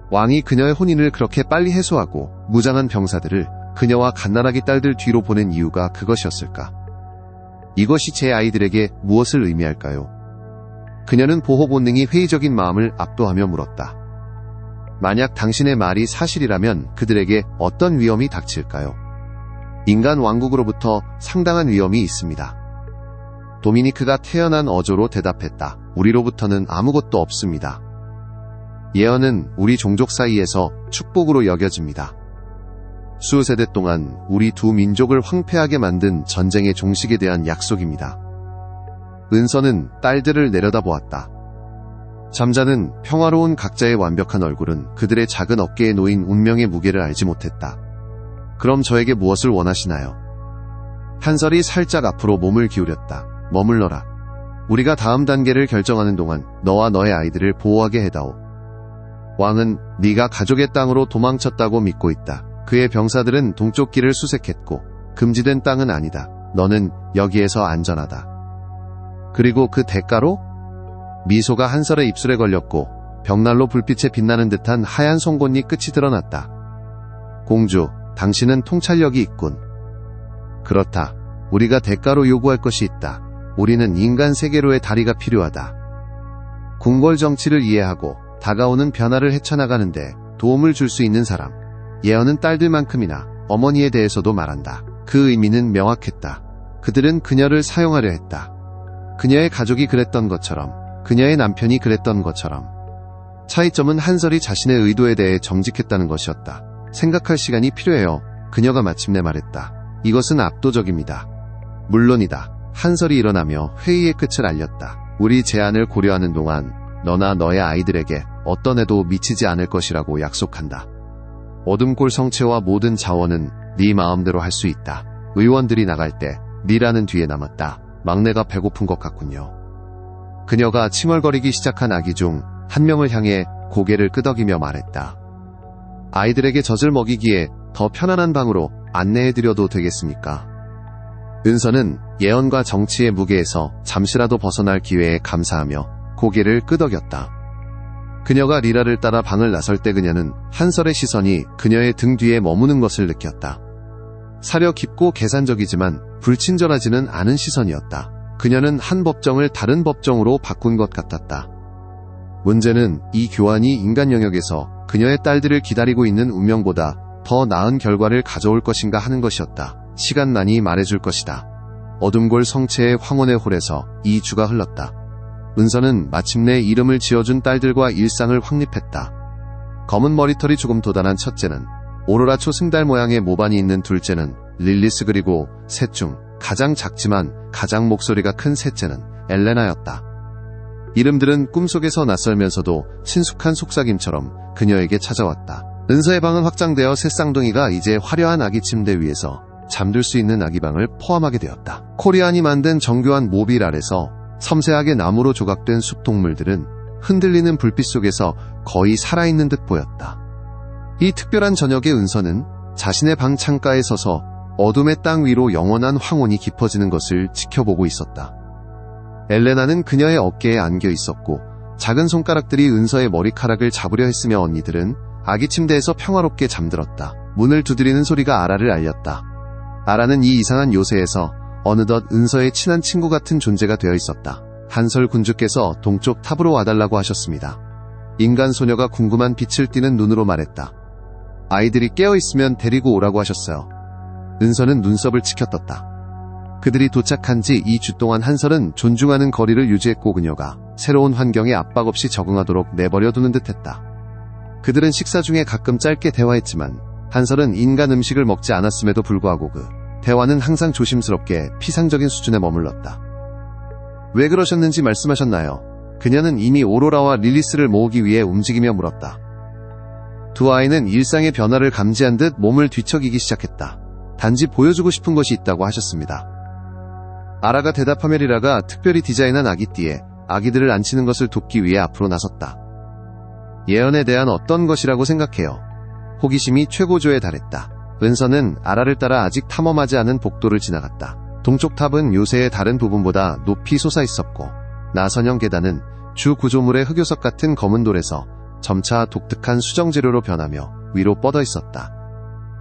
왕이 그녀의 혼인을 그렇게 빨리 해소하고 무장한 병사들을 그녀와 갓나라기 딸들 뒤로 보낸 이유가 그것이었을까? 이것이 제 아이들에게 무엇을 의미할까요? 그녀는 보호 본능이 회의적인 마음을 압도하며 물었다. 만약 당신의 말이 사실이라면 그들에게 어떤 위험이 닥칠까요? 인간 왕국으로부터 상당한 위험이 있습니다. 도미니크가 태연한 어조로 대답했다. 우리로부터는 아무것도 없습니다. 예언은 우리 종족 사이에서 축복으로 여겨집니다. 수세대 동안 우리 두 민족을 황폐하게 만든 전쟁의 종식에 대한 약속입니다. 은서는 딸들을 내려다보았다. 잠자는 평화로운 각자의 완벽한 얼굴은 그들의 작은 어깨에 놓인 운명의 무게를 알지 못했다. 그럼 저에게 무엇을 원하시나요? 한설이 살짝 앞으로 몸을 기울였다. 머물러라. 우리가 다음 단계를 결정하는 동안 너와 너의 아이들을 보호하게 해다오. 왕은 네가 가족의 땅으로 도망쳤다고 믿고 있다. 그의 병사들은 동쪽 길을 수색했고 금지된 땅은 아니다. 너는 여기에서 안전하다. 그리고 그 대가로? 미소가 한설의 입술에 걸렸고 벽난로 불빛에 빛나는 듯한 하얀 송곳니 끝이 드러났다. 공주, 당신은 통찰력이 있군. 그렇다. 우리가 대가로 요구할 것이 있다. 우리는 인간 세계로의 다리가 필요하다. 궁궐 정치를 이해하고 다가오는 변화를 헤쳐나가는데 도움을 줄 수 있는 사람. 예언은 딸들만큼이나 어머니에 대해서도 말한다. 그 의미는 명확했다. 그들은 그녀를 사용하려 했다. 그녀의 가족이 그랬던 것처럼, 그녀의 남편이 그랬던 것처럼. 차이점은 한설이 자신의 의도에 대해 정직했다는 것이었다. 생각할 시간이 필요해요. 그녀가 마침내 말했다. 이것은 압도적입니다. 물론이다. 한설이 일어나며 회의의 끝을 알렸다. 우리 제안을 고려하는 동안 너나 너의 아이들에게 어떤 해도 미치지 않을 것이라고 약속한다. 어둠골 성체와 모든 자원은 네 마음대로 할 수 있다. 의원들이 나갈 때 니라는 뒤에 남았다. 막내가 배고픈 것 같군요. 그녀가 칭얼거리기 시작한 아기 중 한 명을 향해 고개를 끄덕이며 말했다. 아이들에게 젖을 먹이기에 더 편안한 방으로 안내해드려도 되겠습니까? 은서는 예언과 정치의 무게에서 잠시라도 벗어날 기회에 감사하며 고개를 끄덕였다. 그녀가 리라를 따라 방을 나설 때 그녀는 한설의 시선이 그녀의 등 뒤에 머무는 것을 느꼈다. 사려 깊고 계산적이지만 불친절하지는 않은 시선이었다. 그녀는 한 법정을 다른 법정으로 바꾼 것 같았다. 문제는 이 교환이 인간 영역에서 그녀의 딸들을 기다리고 있는 운명보다 더 나은 결과를 가져올 것인가 하는 것이었다. 시간만이 말해줄 것이다. 어둠골 성체의 황혼의 홀에서 2주가 흘렀다. 은서는 마침내 이름을 지어준 딸들과 일상을 확립했다. 검은 머리털이 조금 도단한 첫째는 오로라 초승달 모양의 모반이 있는 둘째는 릴리스, 그리고 셋 중 가장 작지만 가장 목소리가 큰 셋째는 엘레나였다. 이름들은 꿈속에서 낯설면서도 친숙한 속삭임처럼 그녀에게 찾아왔다. 은서의 방은 확장되어 새 쌍둥이가 이제 화려한 아기 침대 위에서 잠들 수 있는 아기방을 포함하게 되었다. 코리안이 만든 정교한 모빌 아래서 섬세하게 나무로 조각된 숲동물들은 흔들리는 불빛 속에서 거의 살아있는 듯 보였다. 이 특별한 저녁에 은서는 자신의 방 창가에 서서 어둠의 땅 위로 영원한 황혼이 깊어지는 것을 지켜보고 있었다. 엘레나는 그녀의 어깨에 안겨 있었고 작은 손가락들이 은서의 머리카락을 잡으려 했으며 언니들은 아기 침대에서 평화롭게 잠들었다. 문을 두드리는 소리가 아라를 알렸다. 아라는 이 이상한 요새에서 어느덧 은서의 친한 친구 같은 존재가 되어 있었다. 한설 군주께서 동쪽 탑으로 와달라고 하셨습니다. 인간 소녀가 궁금한 빛을 띠는 눈으로 말했다. 아이들이 깨어있으면 데리고 오라고 하셨어요. 은서는 눈썹을 치켜떴다. 그들이 도착한 지 2주 동안 한설은 존중하는 거리를 유지했고 그녀가 새로운 환경에 압박 없이 적응하도록 내버려두는 듯했다. 그들은 식사 중에 가끔 짧게 대화했지만 한설은 인간 음식을 먹지 않았음에도 불구하고 그 대화는 항상 조심스럽게 피상적인 수준에 머물렀다. 왜 그러셨는지 말씀하셨나요? 그녀는 이미 오로라와 릴리스를 모으기 위해 움직이며 물었다. 두 아이는 일상의 변화를 감지한 듯 몸을 뒤척이기 시작했다. 단지 보여주고 싶은 것이 있다고 하셨습니다. 아라가 대답하며 리라가 특별히 디자인한 아기띠에 아기들을 앉히는 것을 돕기 위해 앞으로 나섰다. 예언에 대한 어떤 것이라고 생각해요? 호기심이 최고조에 달했다. 은서는 아라를 따라 아직 탐험하지 않은 복도를 지나갔다. 동쪽 탑은 요새의 다른 부분보다 높이 솟아 있었고 나선형 계단은 주 구조물의 흑요석 같은 검은 돌에서 점차 독특한 수정 재료로 변하며 위로 뻗어 있었다.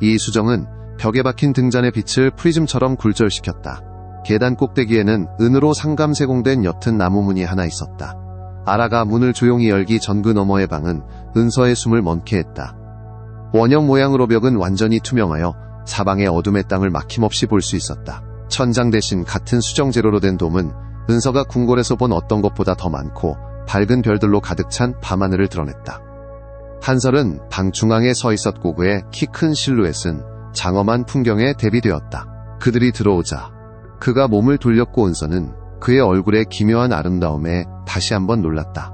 이 수정은 벽에 박힌 등잔의 빛을 프리즘처럼 굴절시켰다. 계단 꼭대기에는 은으로 상감세공된 옅은 나무 문이 하나 있었다. 아라가 문을 조용히 열기 전 그 너머의 방은 은서의 숨을 멈게 했다. 원형 모양으로 벽은 완전히 투명하여 사방의 어둠의 땅을 막힘없이 볼 수 있었다. 천장 대신 같은 수정 재료로 된 돔은 은서가 궁궐에서 본 어떤 것보다 더 많고 밝은 별들로 가득 찬 밤하늘을 드러냈다. 한설은 방 중앙에 서 있었고 그의 키 큰 실루엣은 장엄한 풍경에 대비되었다. 그들이 들어오자 그가 몸을 돌렸고 은서는 그의 얼굴의 기묘한 아름다움에 다시 한번 놀랐다.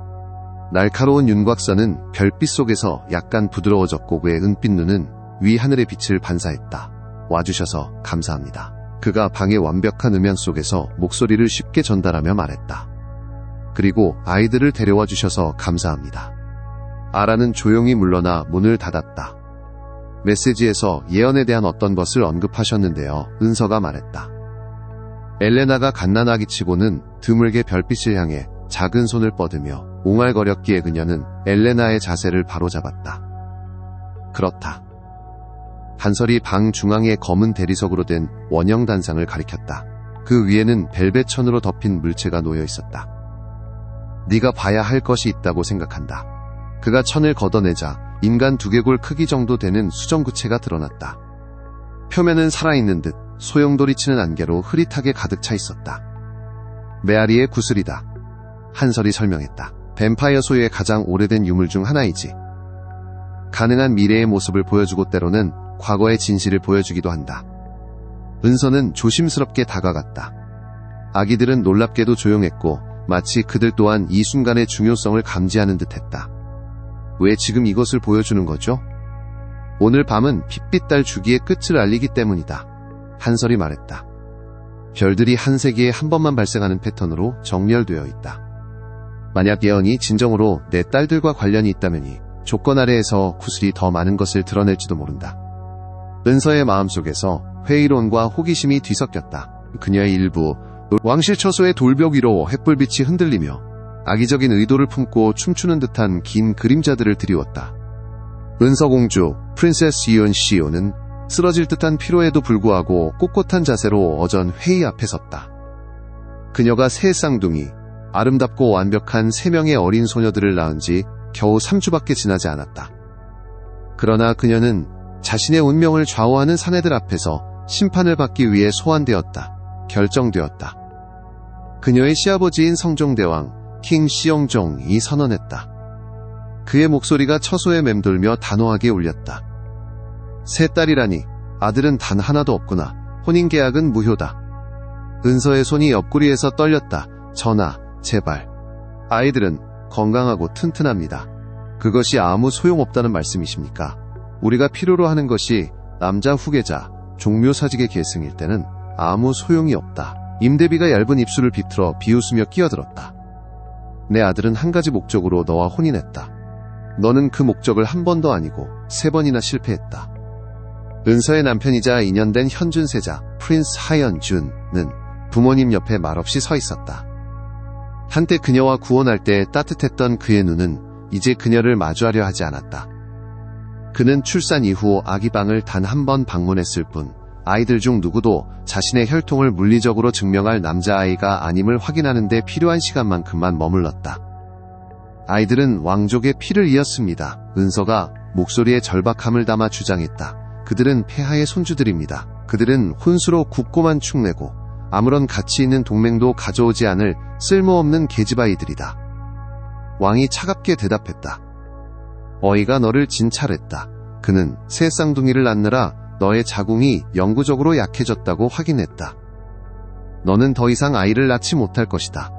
날카로운 윤곽선은 별빛 속에서 약간 부드러워졌고 그의 은빛 눈은 위 하늘의 빛을 반사했다. 와주셔서 감사합니다. 그가 방의 완벽한 음향 속에서 목소리를 쉽게 전달하며 말했다. 그리고 아이들을 데려와 주셔서 감사합니다. 아라는 조용히 물러나 문을 닫았다. 메시지에서 예언에 대한 어떤 것을 언급하셨는데요. 은서가 말했다. 엘레나가 갓난아기치고는 드물게 별빛을 향해 작은 손을 뻗으며 옹알거렸기에 그녀는 엘레나의 자세를 바로잡았다. 그렇다. 한설이 방 중앙의 검은 대리석으로 된 원형 단상을 가리켰다. 그 위에는 벨벳 천으로 덮인 물체가 놓여 있었다. 네가 봐야 할 것이 있다고 생각한다. 그가 천을 걷어내자 인간 두개골 크기 정도 되는 수정구체가 드러났다. 표면은 살아있는 듯 소용돌이치는 안개로 흐릿하게 가득 차 있었다. 메아리의 구슬이다. 한설이 설명했다. 뱀파이어 소유의 가장 오래된 유물 중 하나이지. 가능한 미래의 모습을 보여주고 때로는 과거의 진실을 보여주기도 한다. 은서는 조심스럽게 다가갔다. 아기들은 놀랍게도 조용했고 마치 그들 또한 이 순간의 중요성을 감지하는 듯했다. 왜 지금 이것을 보여주는 거죠? 오늘 밤은 핏빛 달 주기의 끝을 알리기 때문이다. 한설이 말했다. 별들이 한 세기에 한 번만 발생하는 패턴으로 정렬되어 있다. 만약 예언이 진정으로 내 딸들과 관련이 있다면이 조건 아래에서 구슬이 더 많은 것을 드러낼지도 모른다. 은서의 마음속에서 회의론과 호기심이 뒤섞였다. 그녀의 일부 왕실 처소의 돌벽 위로 횃불빛이 흔들리며 악의적인 의도를 품고 춤추는 듯한 긴 그림자들을 드리웠다. 은서공주 프린세스 이온시오는 쓰러질 듯한 피로에도 불구하고 꼿꼿한 자세로 어전 회의 앞에 섰다. 그녀가 새 쌍둥이, 아름답고 완벽한 3명의 어린 소녀들을 낳은 지 겨우 3주밖에 지나지 않았다. 그러나 그녀는 자신의 운명을 좌우하는 사내들 앞에서 심판을 받기 위해 소환되었다. 결정되었다. 그녀의 시아버지인 성종대왕 킹 시영종이 선언했다. 그의 목소리가 처소에 맴돌며 단호하게 울렸다. 세 딸이라니 아들은 단 하나도 없구나. 혼인계약은 무효다. 은서의 손이 옆구리에서 떨렸다. 전하, 제발. 아이들은 건강하고 튼튼합니다. 그것이 아무 소용없다는 말씀이십니까? 우리가 필요로 하는 것이 남자 후계자, 종묘사직의 계승일 때는 아무 소용이 없다. 임대비가 얇은 입술을 비틀어 비웃으며 끼어들었다. 내 아들은 한 가지 목적으로 너와 혼인했다. 너는 그 목적을 한 번도 아니고 3번이나 실패했다. 은서의 남편이자 2년 된 현준세자 프린스 하연준은 부모님 옆에 말없이 서 있었다. 한때 그녀와 구원할 때 따뜻했던 그의 눈은 이제 그녀를 마주하려 하지 않았다. 그는 출산 이후 아기 방을 단 한 번 방문했을 뿐 아이들 중 누구도 자신의 혈통을 물리적으로 증명할 남자아이가 아님을 확인하는 데 필요한 시간만큼만 머물렀다. 아이들은 왕족의 피를 이었습니다. 은서가 목소리에 절박함을 담아 주장했다. 그들은 폐하의 손주들입니다. 그들은 혼수로 굽고만 축내고 아무런 가치 있는 동맹도 가져오지 않을 쓸모없는 계집아이들이다. 왕이 차갑게 대답했다. 어이가 너를 진찰했다. 그는 새 쌍둥이를 낳느라 너의 자궁이 영구적으로 약해졌다고 확인했다. 너는 더 이상 아이를 낳지 못할 것이다.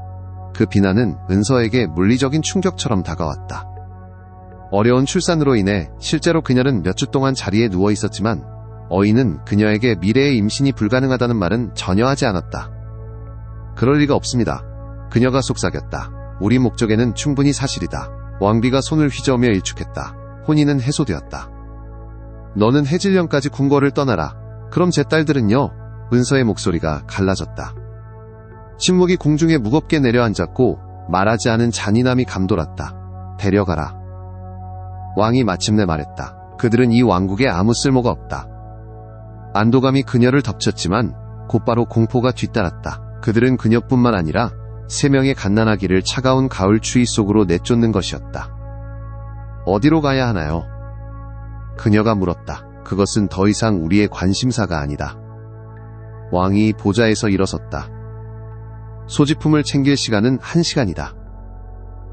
그 비난은 은서에게 물리적인 충격처럼 다가왔다. 어려운 출산으로 인해 실제로 그녀는 몇 주 동안 자리에 누워 있었지만 어이는 그녀에게 미래의 임신이 불가능하다는 말은 전혀 하지 않았다. 그럴 리가 없습니다. 그녀가 속삭였다. 우리 목적에는 충분히 사실이다. 왕비가 손을 휘저으며 일축했다. 혼인은 해소되었다. 너는 해질녘까지 궁궐을 떠나라. 그럼 제 딸들은요? 은서의 목소리가 갈라졌다. 침묵이 공중에 무겁게 내려앉았고 말하지 않은 잔인함이 감돌았다. 데려가라. 왕이 마침내 말했다. 그들은 이 왕국에 아무 쓸모가 없다. 안도감이 그녀를 덮쳤지만 곧바로 공포가 뒤따랐다. 그들은 그녀뿐만 아니라 3명의 갓난아기를 차가운 가을 추위 속으로 내쫓는 것이었다. 어디로 가야 하나요? 그녀가 물었다. 그것은 더 이상 우리의 관심사가 아니다. 왕이 보좌에서 일어섰다. 소지품을 챙길 시간은 1시간이다.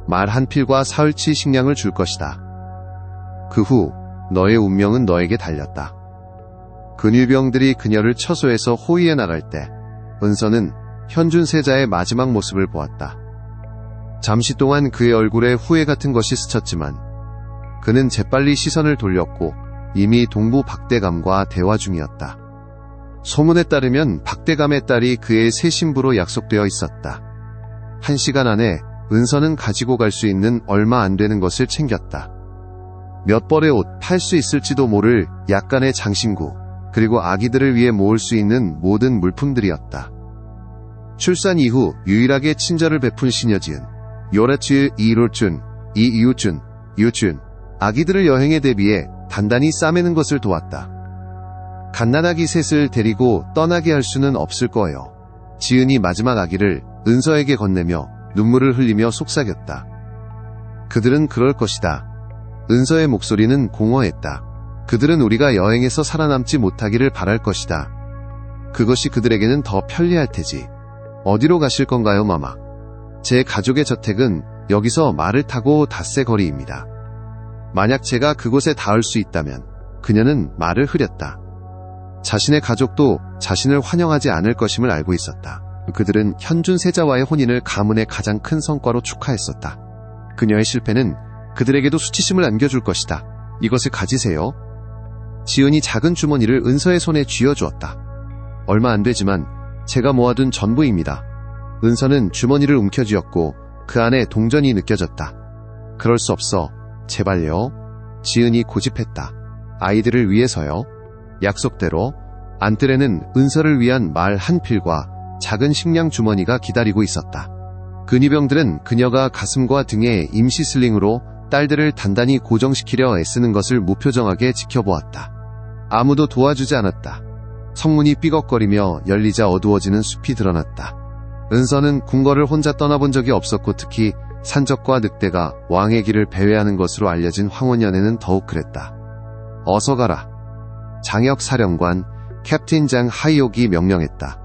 말 한 필과 사흘치 식량을 줄 것이다. 그 후 너의 운명은 너에게 달렸다. 근위병들이 그녀를 처소해서 호위해 나갈 때 은서는 현준세자의 마지막 모습을 보았다. 잠시 동안 그의 얼굴에 후회 같은 것이 스쳤지만 그는 재빨리 시선을 돌렸고 이미 동부 박대감과 대화 중이었다. 소문에 따르면 박대감의 딸이 그의 새 신부로 약속되어 있었다. 1시간 안에 은서는 가지고 갈 수 있는 얼마 안 되는 것을 챙겼다. 몇 벌의 옷, 팔 수 있을지도 모를 약간의 장신구, 그리고 아기들을 위해 모을 수 있는 모든 물품들이었다. 출산 이후 유일하게 친절을 베푼 시녀지은 요라츠 이롤준, 이이우준, 유준, 아기들을 여행에 대비해 단단히 싸매는 것을 도왔다. 갓난아기 셋을 데리고 떠나게 할 수는 없을 거예요. 지은이 마지막 아기를 은서에게 건네며 눈물을 흘리며 속삭였다. 그들은 그럴 것이다. 은서의 목소리는 공허했다. 그들은 우리가 여행에서 살아남지 못하기를 바랄 것이다. 그것이 그들에게는 더 편리할 테지. 어디로 가실 건가요, 마마? 제 가족의 저택은 여기서 말을 타고 닷새 거리입니다. 만약 제가 그곳에 닿을 수 있다면. 그녀는 말을 흐렸다. 자신의 가족도 자신을 환영하지 않을 것임을 알고 있었다. 그들은 현준세자와의 혼인을 가문의 가장 큰 성과로 축하했었다. 그녀의 실패는 그들에게도 수치심을 안겨줄 것이다. 이것을 가지세요. 지은이 작은 주머니를 은서의 손에 쥐어주었다. 얼마 안 되지만 제가 모아둔 전부입니다. 은서는 주머니를 움켜쥐었고 그 안에 동전이 느껴졌다. 그럴 수 없어. 제발요. 지은이 고집했다. 아이들을 위해서요. 약속대로 안뜰에는 은서를 위한 말 한 필과 작은 식량 주머니가 기다리고 있었다. 근위병들은 그녀가 가슴과 등에 임시 슬링으로 딸들을 단단히 고정시키려 애쓰는 것을 무표정하게 지켜보았다. 아무도 도와주지 않았다. 성문이 삐걱거리며 열리자 어두워지는 숲이 드러났다. 은서는 궁궐을 혼자 떠나본 적이 없었고 특히 산적과 늑대가 왕의 길을 배회하는 것으로 알려진 황혼연에는 더욱 그랬다. 어서 가라. 장혁 사령관 캡틴 장 하이옥이 명령했다.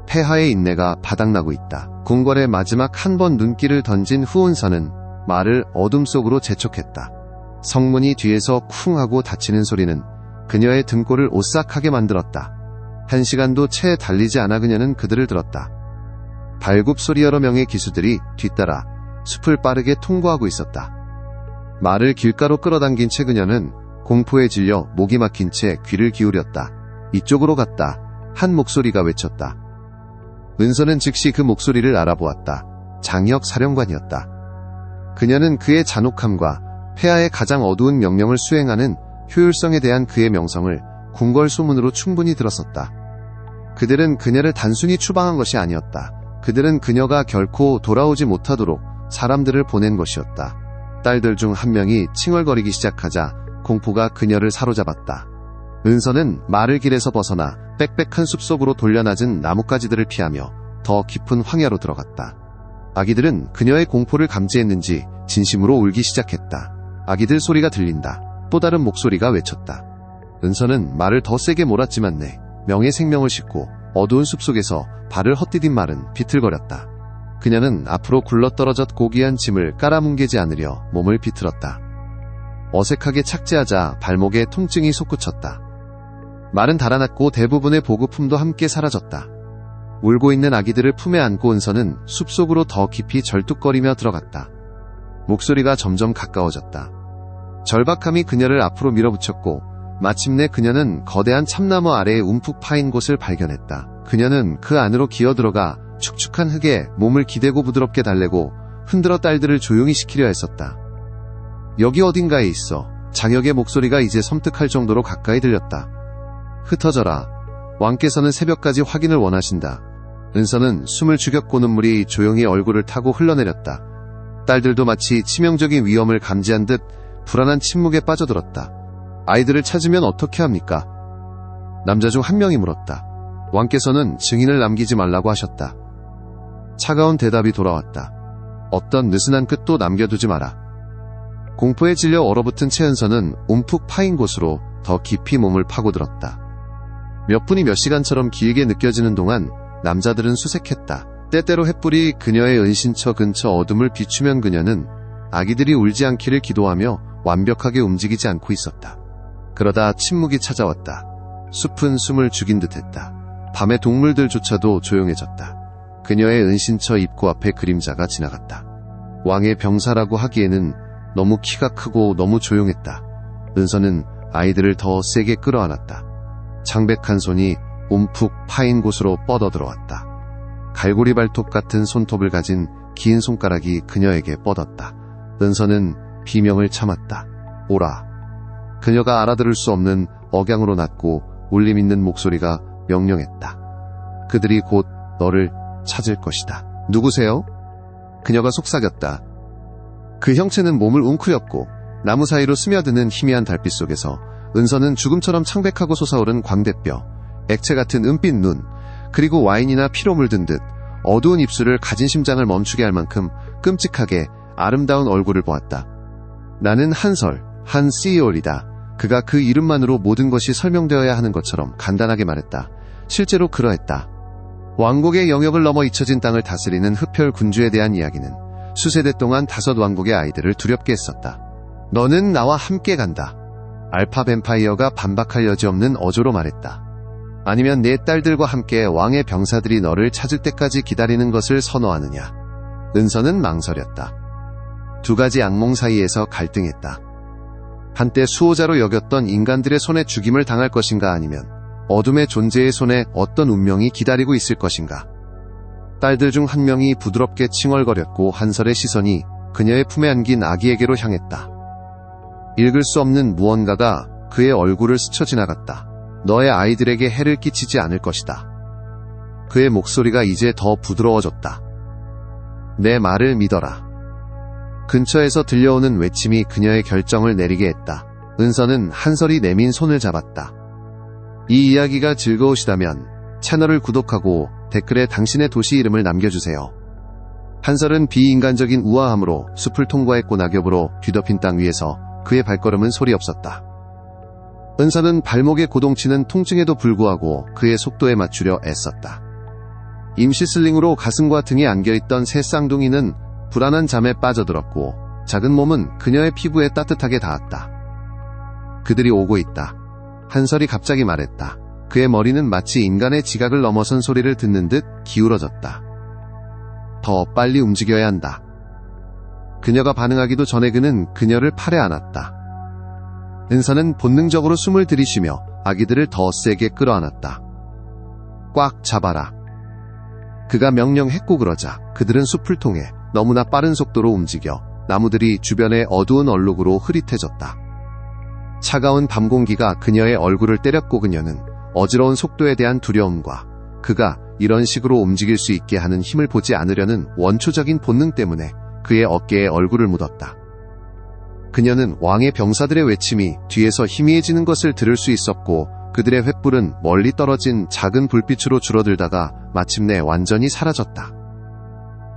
폐하의 인내가 바닥나고 있다. 궁궐의 마지막 한 번 눈길을 던진 후 은서는 말을 어둠 속으로 재촉했다. 성문이 뒤에서 쿵 하고 닫히는 소리는 그녀의 등골을 오싹하게 만들었다. 1시간도 채 달리지 않아 그녀는 그들을 들었다. 발굽소리 여러 명의 기수들이 뒤따라 숲을 빠르게 통과하고 있었다. 말을 길가로 끌어당긴 채 그녀는 공포에 질려 목이 막힌 채 귀를 기울였다. 이쪽으로 갔다. 한 목소리가 외쳤다. 은서는 즉시 그 목소리를 알아보았다. 장혁 사령관이었다. 그녀는 그의 잔혹함과 폐하의 가장 어두운 명령을 수행하는 효율성에 대한 그의 명성을 궁궐 소문으로 충분히 들었었다. 그들은 그녀를 단순히 추방한 것이 아니었다. 그들은 그녀가 결코 돌아오지 못하도록 사람들을 보낸 것이었다. 딸들 중 한 명이 칭얼거리기 시작하자 공포가 그녀를 사로잡았다. 은서는 말을 길에서 벗어나 빽빽한 숲속으로 돌려낮은 나뭇가지들을 피하며 더 깊은 황야로 들어갔다. 아기들은 그녀의 공포를 감지했는지 진심으로 울기 시작했다. 아기들 소리가 들린다. 또 다른 목소리가 외쳤다. 은서는 말을 더 세게 몰았지만 내 명의 생명을 싣고 어두운 숲속에서 발을 헛디딘 말은 비틀거렸다. 그녀는 앞으로 굴러떨어졌 고귀한 짐을 깔아뭉개지 않으려 몸을 비틀었다. 어색하게 착지하자 발목에 통증이 솟구쳤다. 말은 달아났고 대부분의 보급품도 함께 사라졌다. 울고 있는 아기들을 품에 안고 은서는 숲속으로 더 깊이 절뚝거리며 들어갔다. 목소리가 점점 가까워졌다. 절박함이 그녀를 앞으로 밀어붙였고 마침내 그녀는 거대한 참나무 아래에 움푹 파인 곳을 발견했다. 그녀는 그 안으로 기어들어가 축축한 흙에 몸을 기대고 부드럽게 달래고 흔들어 딸들을 조용히 시키려 했었다. 여기 어딘가에 있어. 장혁의 목소리가 이제 섬뜩할 정도로 가까이 들렸다. 흩어져라. 왕께서는 새벽까지 확인을 원하신다. 은서는 숨을 죽였고 눈물이 조용히 얼굴을 타고 흘러내렸다. 딸들도 마치 치명적인 위험을 감지한 듯 불안한 침묵에 빠져들었다. 아이들을 찾으면 어떻게 합니까? 남자 중 한 명이 물었다. 왕께서는 증인을 남기지 말라고 하셨다. 차가운 대답이 돌아왔다. 어떤 느슨한 끝도 남겨두지 마라. 공포에 질려 얼어붙은 채은서는 움푹 파인 곳으로 더 깊이 몸을 파고들었다. 몇 분이 몇 시간처럼 길게 느껴지는 동안 남자들은 수색했다. 때때로 횃불이 그녀의 은신처 근처 어둠을 비추면 그녀는 아기들이 울지 않기를 기도하며 완벽하게 움직이지 않고 있었다. 그러다 침묵이 찾아왔다. 숲은 숨을 죽인 듯했다. 밤의 동물들조차도 조용해졌다. 그녀의 은신처 입구 앞에 그림자가 지나갔다. 왕의 병사라고 하기에는 너무 키가 크고 너무 조용했다. 은서는 아이들을 더 세게 끌어안았다. 창백한 손이 움푹 파인 곳으로 뻗어들어왔다. 갈고리 발톱 같은 손톱을 가진 긴 손가락이 그녀에게 뻗었다. 은서는 비명을 참았다. 오라. 그녀가 알아들을 수 없는 억양으로 낮고 울림 있는 목소리가 명령했다. 그들이 곧 너를 찾을 것이다. 누구세요? 그녀가 속삭였다. 그 형체는 몸을 웅크렸고 나무 사이로 스며드는 희미한 달빛 속에서 은서는 죽음처럼 창백하고 솟아오른 광대뼈, 액체 같은 은빛 눈, 그리고 와인이나 피로 물든 듯 어두운 입술을 가진 심장을 멈추게 할 만큼 끔찍하게 아름다운 얼굴을 보았다. 나는 한설, 한시올이다. 그가 그 이름만으로 모든 것이 설명되어야 하는 것처럼 간단하게 말했다. 실제로 그러했다. 왕국의 영역을 넘어 잊혀진 땅을 다스리는 흡혈 군주에 대한 이야기는 수세대 동안 5 왕국의 아이들을 두렵게 했었다. 너는 나와 함께 간다. 알파 뱀파이어가 반박할 여지 없는 어조로 말했다. 아니면 내 딸들과 함께 왕의 병사들이 너를 찾을 때까지 기다리는 것을 선호하느냐. 은서는 망설였다. 2가지 악몽 사이에서 갈등했다. 한때 수호자로 여겼던 인간들의 손에 죽임을 당할 것인가 아니면 어둠의 존재의 손에 어떤 운명이 기다리고 있을 것인가. 딸들 중 한 명이 부드럽게 칭얼거렸고 한설의 시선이 그녀의 품에 안긴 아기에게로 향했다. 읽을 수 없는 무언가가 그의 얼굴을 스쳐 지나갔다. 너의 아이들에게 해를 끼치지 않을 것이다. 그의 목소리가 이제 더 부드러워졌다. 내 말을 믿어라. 근처에서 들려오는 외침이 그녀의 결정을 내리게 했다. 은서는 한설이 내민 손을 잡았다. 이 이야기가 즐거우시다면 채널을 구독하고 댓글에 당신의 도시 이름을 남겨주세요. 한설은 비인간적인 우아함으로 숲을 통과했고 낙엽으로 뒤덮인 땅 위에서 그의 발걸음은 소리 없었다. 은서는 발목에 고동치는 통증에도 불구하고 그의 속도에 맞추려 애썼다. 임시 슬링으로 가슴과 등에 안겨있던 새 쌍둥이는 불안한 잠에 빠져들었고 작은 몸은 그녀의 피부에 따뜻하게 닿았다. 그들이 오고 있다. 한설이 갑자기 말했다. 그의 머리는 마치 인간의 지각을 넘어선 소리를 듣는 듯 기울어졌다. 더 빨리 움직여야 한다. 그녀가 반응하기도 전에 그는 그녀를 팔에 안았다. 은서는 본능적으로 숨을 들이쉬며 아기들을 더 세게 끌어안았다. 꽉 잡아라. 그가 명령했고 그러자 그들은 숲을 통해 너무나 빠른 속도로 움직여 나무들이 주변의 어두운 얼룩으로 흐릿해졌다. 차가운 밤 공기가 그녀의 얼굴을 때렸고 그녀는 어지러운 속도에 대한 두려움과 그가 이런 식으로 움직일 수 있게 하는 힘을 보지 않으려는 원초적인 본능 때문에 그의 어깨에 얼굴을 묻었다. 그녀는 왕의 병사들의 외침이 뒤에서 희미해지는 것을 들을 수 있었고 그들의 횃불은 멀리 떨어진 작은 불빛으로 줄어들다가 마침내 완전히 사라졌다.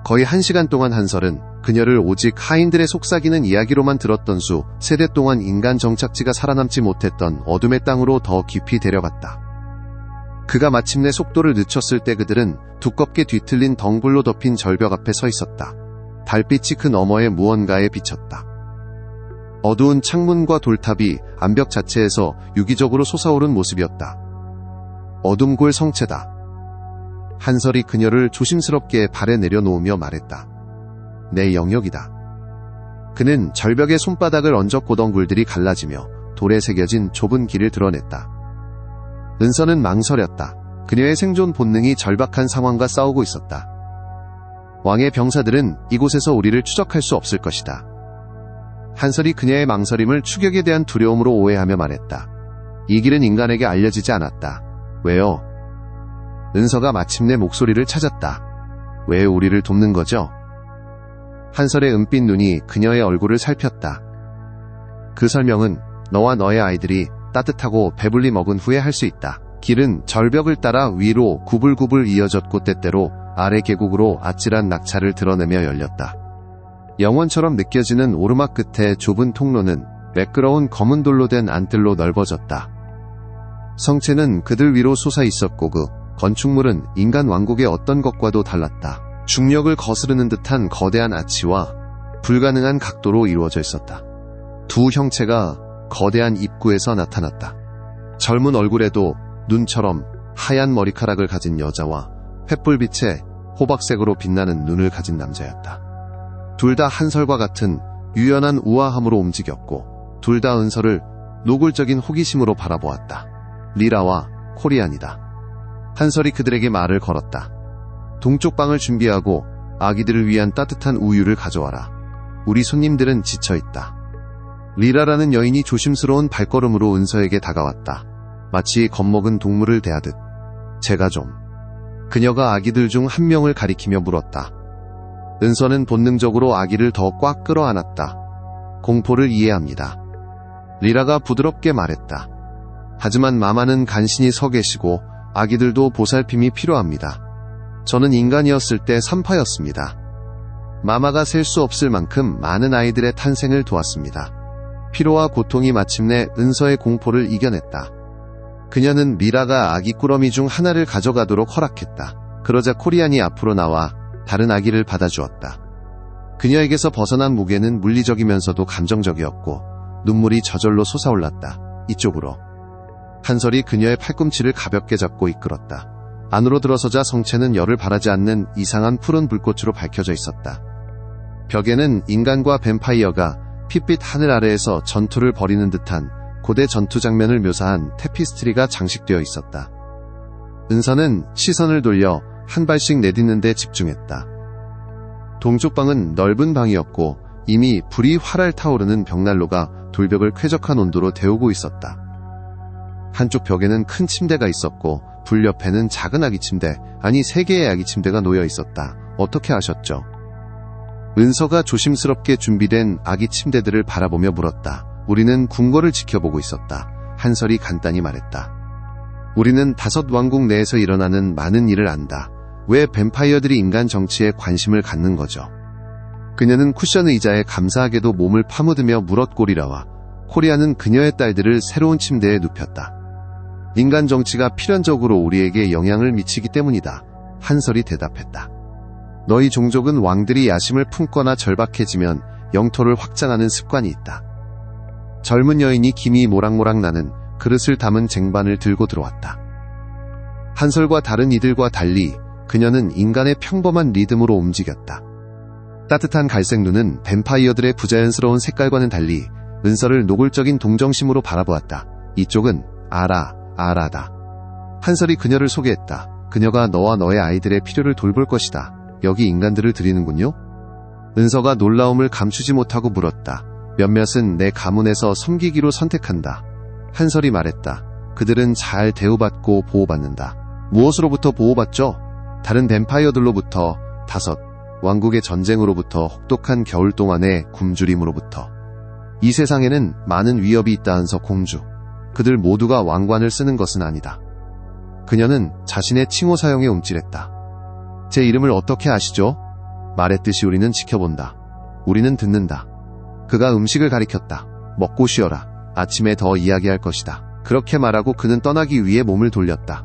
거의 1시간 동안 한설은 그녀를 오직 하인들의 속삭이는 이야기로만 들었던 수 세대 동안 인간 정착지가 살아남지 못했던 어둠의 땅으로 더 깊이 데려갔다. 그가 마침내 속도를 늦췄을 때 그들은 두껍게 뒤틀린 덩굴로 덮인 절벽 앞에 서 있었다. 달빛이 그 너머의 무언가에 비쳤다. 어두운 창문과 돌탑이 암벽 자체에서 유기적으로 솟아오른 모습이었다. 어둠골 성체다. 한설이 그녀를 조심스럽게 발에 내려놓으며 말했다. 내 영역이다. 그는 절벽의 손바닥을 얹어 고덩굴들이 갈라지며 돌에 새겨진 좁은 길을 드러냈다. 은서는 망설였다. 그녀의 생존 본능이 절박한 상황과 싸우고 있었다. 왕의 병사들은 이곳에서 우리를 추적할 수 없을 것이다. 한설이 그녀의 망설임을 추격에 대한 두려움으로 오해하며 말했다. 이 길은 인간에게 알려지지 않았다. 왜요? 은서가 마침내 목소리를 찾았다. 왜 우리를 돕는 거죠? 한설의 은빛 눈이 그녀의 얼굴을 살폈다. 그 설명은 너와 너의 아이들이 따뜻하고 배불리 먹은 후에 할 수 있다. 길은 절벽을 따라 위로 구불구불 이어졌고 때때로 아래 계곡으로 아찔한 낙차를 드러내며 열렸다. 영원처럼 느껴지는 오르막 끝에 좁은 통로는 매끄러운 검은 돌로 된 안뜰로 넓어졌다. 성체는 그들 위로 솟아 있었고 그 건축물은 인간 왕국의 어떤 것과도 달랐다. 중력을 거스르는 듯한 거대한 아치와 불가능한 각도로 이루어져 있었다. 두 형체가 거대한 입구에서 나타났다. 젊은 얼굴에도 눈처럼 하얀 머리카락을 가진 여자와 횃불빛에 호박색으로 빛나는 눈을 가진 남자였다. 둘 다 한설과 같은 유연한 우아함으로 움직였고 둘 다 은설을 노골적인 호기심으로 바라보았다. 리라와 코리안이다. 한설이 그들에게 말을 걸었다. 동쪽 방을 준비하고 아기들을 위한 따뜻한 우유를 가져와라. 우리 손님들은 지쳐있다. 리라라는 여인이 조심스러운 발걸음으로 은서에게 다가왔다. 마치 겁먹은 동물을 대하듯. 제가 좀. 그녀가 아기들 중 한 명을 가리키며 물었다. 은서는 본능적으로 아기를 더 꽉 끌어안았다. 공포를 이해합니다. 리라가 부드럽게 말했다. 하지만 마마는 간신히 서 계시고 아기들도 보살핌이 필요합니다. 저는 인간이었을 때 산파였습니다. 마마가 셀 수 없을 만큼 많은 아이들의 탄생을 도왔습니다. 피로와 고통이 마침내 은서의 공포를 이겨냈다. 그녀는 미라가 아기 꾸러미 중 하나를 가져가도록 허락했다. 그러자 코리안이 앞으로 나와 다른 아기를 받아주었다. 그녀에게서 벗어난 무게는 물리적이면서도 감정적이었고 눈물이 저절로 솟아올랐다. 이쪽으로. 한설이 그녀의 팔꿈치를 가볍게 잡고 이끌었다. 안으로 들어서자 성체는 열을 발하지 않는 이상한 푸른 불꽃으로 밝혀져 있었다. 벽에는 인간과 뱀파이어가 핏빛 하늘 아래에서 전투를 벌이는 듯한 고대 전투 장면을 묘사한 테피스트리가 장식되어 있었다. 은서는 시선을 돌려 한 발씩 내딛는 데 집중했다. 동쪽 방은 넓은 방이었고 이미 불이 활활 타오르는 벽난로가 돌벽을 쾌적한 온도로 데우고 있었다. 한쪽 벽에는 큰 침대가 있었고 불 옆에는 작은 아기 침대, 아니 3개의 아기 침대가 놓여 있었다. 어떻게 아셨죠? 은서가 조심스럽게 준비된 아기 침대들을 바라보며 물었다. 우리는 궁궐을 지켜보고 있었다. 한설이 간단히 말했다. 우리는 5 왕국 내에서 일어나는 많은 일을 안다. 왜 뱀파이어들이 인간 정치에 관심을 갖는 거죠? 그녀는 쿠션 의자에 감사하게도 몸을 파묻으며 물었고 리라와 코리아는 그녀의 딸들을 새로운 침대에 눕혔다. 인간 정치가 필연적으로 우리에게 영향을 미치기 때문이다. 한설이 대답했다. 너희 종족은 왕들이 야심을 품거나 절박해지면 영토를 확장하는 습관이 있다. 젊은 여인이 김이 모락모락 나는 그릇을 담은 쟁반을 들고 들어왔다. 한설과 다른 이들과 달리 그녀는 인간의 평범한 리듬으로 움직였다. 따뜻한 갈색 눈은 뱀파이어들의 부자연스러운 색깔과는 달리 은설을 노골적인 동정심으로 바라보았다. 이쪽은 아라다. 한설이 그녀를 소개했다. 그녀가 너와 너의 아이들의 필요를 돌볼 것이다. 여기 인간들을 드리는군요? 은서가 놀라움을 감추지 못하고 물었다. 몇몇은 내 가문에서 섬기기로 선택한다. 한설이 말했다. 그들은 잘 대우받고 보호받는다. 무엇으로부터 보호받죠? 다른 뱀파이어들로부터, 5 왕국의 전쟁으로부터, 혹독한 겨울 동안의 굶주림으로부터. 이 세상에는 많은 위협이 있다. 은서 공주. 그들 모두가 왕관을 쓰는 것은 아니다. 그녀는 자신의 칭호 사용에 움찔했다. 제 이름을 어떻게 아시죠? 말했듯이 우리는 지켜본다. 우리는 듣는다. 그가 음식을 가리켰다. 먹고 쉬어라. 아침에 더 이야기할 것이다. 그렇게 말하고 그는 떠나기 위해 몸을 돌렸다.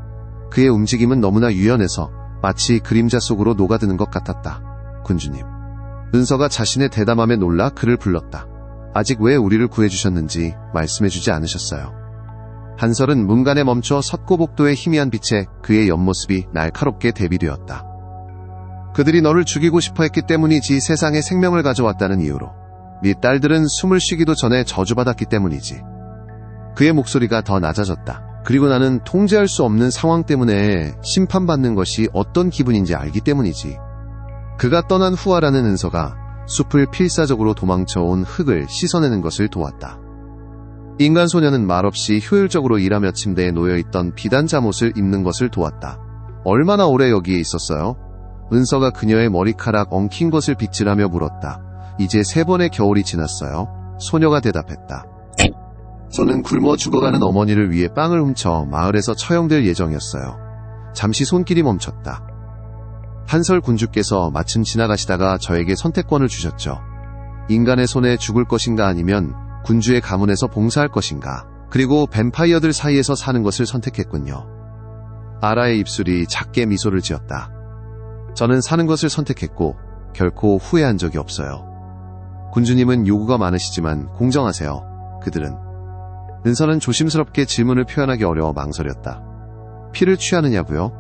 그의 움직임은 너무나 유연해서 마치 그림자 속으로 녹아드는 것 같았다. 군주님. 은서가 자신의 대담함에 놀라 그를 불렀다. 아직 왜 우리를 구해주셨는지 말씀해주지 않으셨어요. 한설은 문간에 멈춰 섰고복도의 희미한 빛에 그의 옆모습이 날카롭게 대비되었다. 그들이 너를 죽이고 싶어 했기 때문이지, 세상에 생명을 가져왔다는 이유로. 네 딸들은 숨을 쉬기도 전에 저주받았기 때문이지. 그의 목소리가 더 낮아졌다. 그리고 나는 통제할 수 없는 상황 때문에 심판받는 것이 어떤 기분인지 알기 때문이지. 그가 떠난 후 아라는 은서가 숲을 필사적으로 도망쳐온 흙을 씻어내는 것을 도왔다. 인간 소녀는 말없이 효율적으로 일하며 침대에 놓여있던 비단 잠옷을 입는 것을 도왔다. 얼마나 오래 여기에 있었어요? 은서가 그녀의 머리카락 엉킨 것을 빗질하며 물었다. 이제 3번의 겨울이 지났어요. 소녀가 대답했다. 저는 굶어 죽어가는 어머니를 위해 빵을 훔쳐 마을에서 처형될 예정이었어요. 잠시 손길이 멈췄다. 한설 군주께서 마침 지나가시다가 저에게 선택권을 주셨죠. 인간의 손에 죽을 것인가, 아니면 군주의 가문에서 봉사할 것인가, 그리고 뱀파이어들 사이에서 사는 것을 선택했군요. 아라의 입술이 작게 미소를 지었다. 저는 사는 것을 선택했고 결코 후회한 적이 없어요. 군주님은 요구가 많으시지만 공정하세요. 그들은. 은서는 조심스럽게 질문을 표현하기 어려워 망설였다. 피를 취하느냐고요?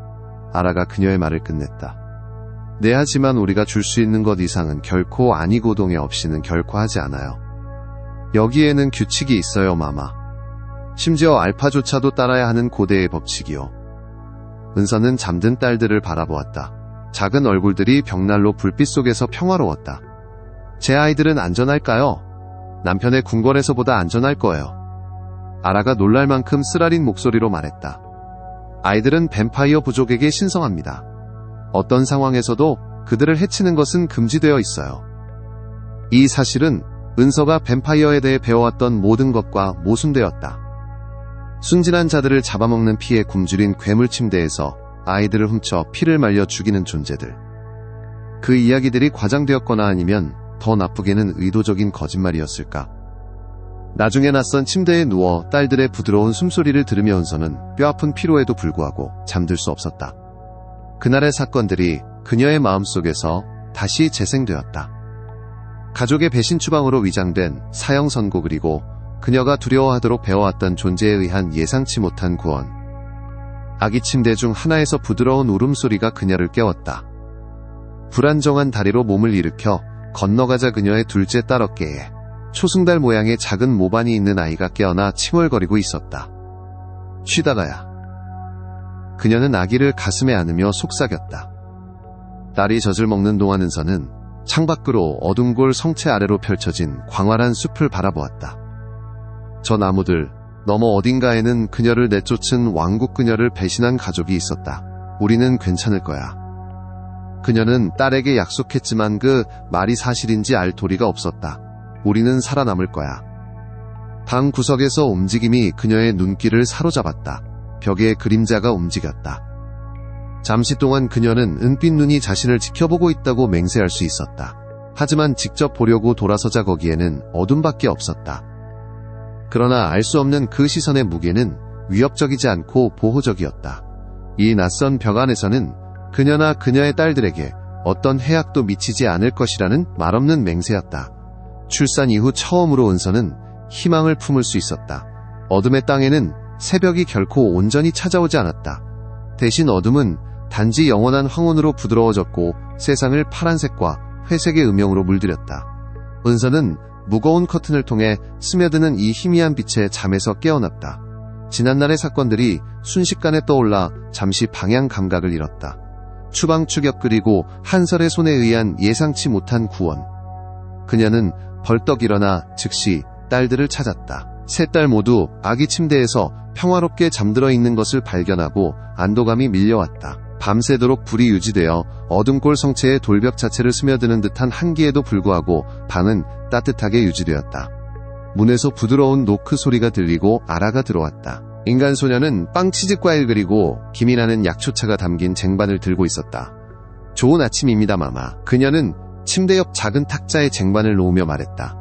아라가 그녀의 말을 끝냈다. 네, 하지만 우리가 줄 수 있는 것 이상은 결코 아니고동에 없이는 결코 하지 않아요. 여기에는 규칙이 있어요, 마마. 심지어 알파조차도 따라야 하는 고대의 법칙이요. 은서는 잠든 딸들을 바라보았다. 작은 얼굴들이 벽난로 불빛 속에서 평화로웠다. 제 아이들은 안전할까요? 남편의 궁궐에서보다 안전할 거예요. 아라가 놀랄 만큼 쓰라린 목소리로 말했다. 아이들은 뱀파이어 부족에게 신성합니다. 어떤 상황에서도 그들을 해치는 것은 금지되어 있어요. 이 사실은 은서가 뱀파이어에 대해 배워왔던 모든 것과 모순되었다. 순진한 자들을 잡아먹는 피에 굶주린 괴물 침대에서 아이들을 훔쳐 피를 말려 죽이는 존재들. 그 이야기들이 과장되었거나 아니면 더 나쁘게는 의도적인 거짓말이었을까. 나중에 낯선 침대에 누워 딸들의 부드러운 숨소리를 들으며 은서는 뼈아픈 피로에도 불구하고 잠들 수 없었다. 그날의 사건들이 그녀의 마음속에서 다시 재생되었다. 가족의 배신 추방으로 위장된 사형 선고, 그리고 그녀가 두려워하도록 배워왔던 존재에 의한 예상치 못한 구원. 아기 침대 중 하나에서 부드러운 울음소리가 그녀를 깨웠다. 불안정한 다리로 몸을 일으켜 건너가자 그녀의 둘째 딸 어깨에 초승달 모양의 작은 모반이 있는 아이가 깨어나 칭얼거리고 있었다. 쉬다가야. 그녀는 아기를 가슴에 안으며 속삭였다. 딸이 젖을 먹는 동안 은서는 창밖으로 어둠골 성체 아래로 펼쳐진 광활한 숲을 바라보았다. 저 나무들 너머 어딘가에는 그녀를 내쫓은 왕국 그녀를 배신한 가족이 있었다. 우리는 괜찮을 거야. 그녀는 딸에게 약속했지만 그 말이 사실인지 알 도리가 없었다. 우리는 살아남을 거야. 방 구석에서 움직임이 그녀의 눈길을 사로잡았다. 벽에 그림자가 움직였다. 잠시 동안 그녀는 은빛 눈이 자신을 지켜보고 있다고 맹세할 수 있었다. 하지만 직접 보려고 돌아서자 거기에는 어둠밖에 없었다. 그러나 알 수 없는 그 시선의 무게는 위협적이지 않고 보호적이었다. 이 낯선 벽 안에서는 그녀나 그녀의 딸들에게 어떤 해악도 미치지 않을 것이라는 말없는 맹세였다. 출산 이후 처음으로 은서는 희망을 품을 수 있었다. 어둠의 땅에는 새벽이 결코 온전히 찾아오지 않았다. 대신 어둠은 단지 영원한 황혼으로 부드러워졌고 세상을 파란색과 회색의 음영으로 물들였다. 은서는 무거운 커튼을 통해 스며드는 이 희미한 빛에 잠에서 깨어났다. 지난날의 사건들이 순식간에 떠올라 잠시 방향 감각을 잃었다. 추방 추격, 그리고 한설의 손에 의한 예상치 못한 구원. 그녀는 벌떡 일어나 즉시 딸들을 찾았다. 세 딸 모두 아기 침대에서 평화롭게 잠들어 있는 것을 발견하고 안도감이 밀려왔다. 밤새도록 불이 유지되어 어둠골 성체의 돌벽 자체를 스며드는 듯한 한기에도 불구하고 방은 따뜻하게 유지되었다. 문에서 부드러운 노크 소리가 들리고 아라가 들어왔다. 인간 소녀는 빵, 치즈과일 그리고 김이 나는 약초차가 담긴 쟁반을 들고 있었다. 좋은 아침입니다, 마마. 그녀는 침대 옆 작은 탁자에 쟁반을 놓으며 말했다.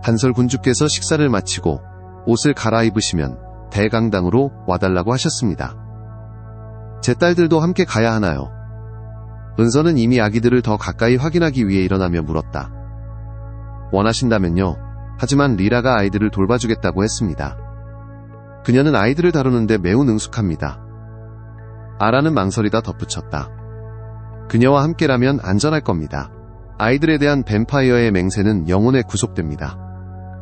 한설 군주께서 식사를 마치고 옷을 갈아입으시면 대강당으로 와달라고 하셨습니다. 제 딸들도 함께 가야 하나요? 은서는 이미 아기들을 더 가까이 확인하기 위해 일어나며 물었다. 원하신다면요. 하지만 리라가 아이들을 돌봐주겠다고 했습니다. 그녀는 아이들을 다루는데 매우 능숙합니다. 아라는 망설이다 덧붙였다. 그녀와 함께라면 안전할 겁니다. 아이들에 대한 뱀파이어의 맹세는 영혼에 구속됩니다.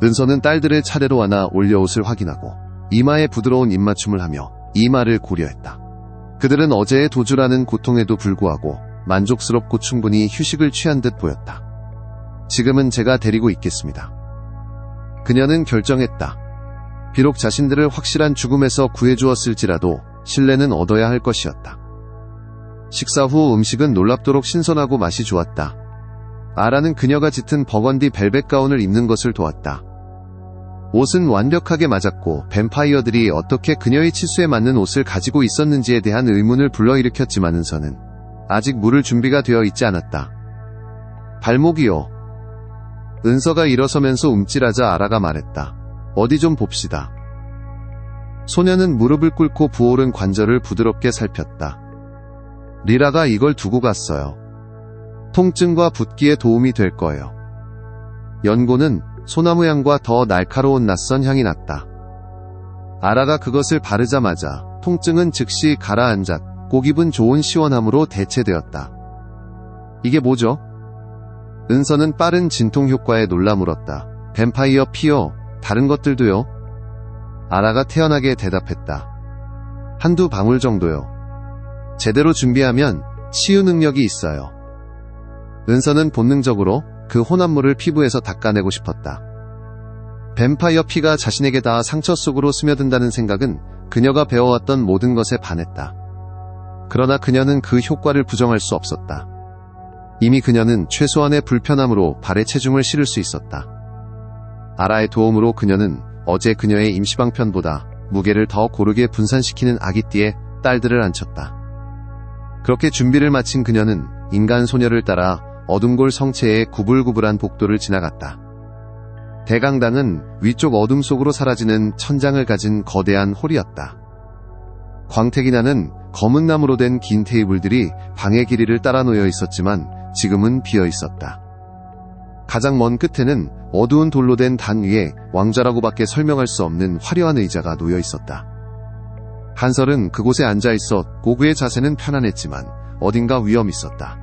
은서는 딸들을 차례로 안아 올려옷을 확인하고 이마에 부드러운 입맞춤을 하며 이마를 고려했다. 그들은 어제의 도주라는 고통에도 불구하고 만족스럽고 충분히 휴식을 취한 듯 보였다. 지금은 제가 데리고 있겠습니다. 그녀는 결정했다. 비록 자신들을 확실한 죽음에서 구해주었을지라도 신뢰는 얻어야 할 것이었다. 식사 후 음식은 놀랍도록 신선하고 맛이 좋았다. 아라는 그녀가 짙은 버건디 벨벳 가운을 입는 것을 도왔다. 옷은 완벽하게 맞았고 뱀파이어들이 어떻게 그녀의 치수에 맞는 옷을 가지고 있었는지에 대한 의문을 불러일으켰지만 은서는 아직 물을 준비가 되어 있지 않았다. 발목이요. 은서가 일어서면서 움찔하자 아라가 말했다. 어디 좀 봅시다. 소녀는 무릎을 꿇고 부어오른 관절을 부드럽게 살폈다. 리라가 이걸 두고 갔어요. 통증과 붓기에 도움이 될 거예요. 연고는 소나무 향과 더 날카로운 낯선 향이 났다. 아라가 그것을 바르자마자 통증은 즉시 가라앉았고 기분 좋은 시원함으로 대체되었다. 이게 뭐죠? 은서는 빠른 진통 효과에 놀라 물었다. 뱀파이어 피요. 다른 것들도요? 아라가 태연하게 대답했다. 한두 방울 정도요. 제대로 준비하면 치유 능력이 있어요. 은서는 본능적으로 그 혼합물을 피부에서 닦아내고 싶었다. 뱀파이어 피가 자신에게 닿아 상처 속으로 스며든다는 생각은 그녀가 배워왔던 모든 것에 반했다. 그러나 그녀는 그 효과를 부정할 수 없었다. 이미 그녀는 최소한의 불편함으로 발에 체중을 실을 수 있었다. 아라의 도움으로 그녀는 어제 그녀의 임시방편보다 무게를 더 고르게 분산시키는 아기띠에 딸들을 앉혔다. 그렇게 준비를 마친 그녀는 인간 소녀를 따라 어둠골 성체의 구불구불한 복도를 지나갔다. 대강당은 위쪽 어둠 속으로 사라지는 천장을 가진 거대한 홀이었다. 광택이 나는 검은 나무로 된 긴 테이블들이 방의 길이를 따라 놓여 있었지만 지금은 비어 있었다. 가장 먼 끝에는 어두운 돌로 된 단 위에 왕좌라고밖에 설명할 수 없는 화려한 의자가 놓여 있었다. 한설은 그곳에 앉아 있었고 그의 자세는 편안했지만 어딘가 위험 있었다.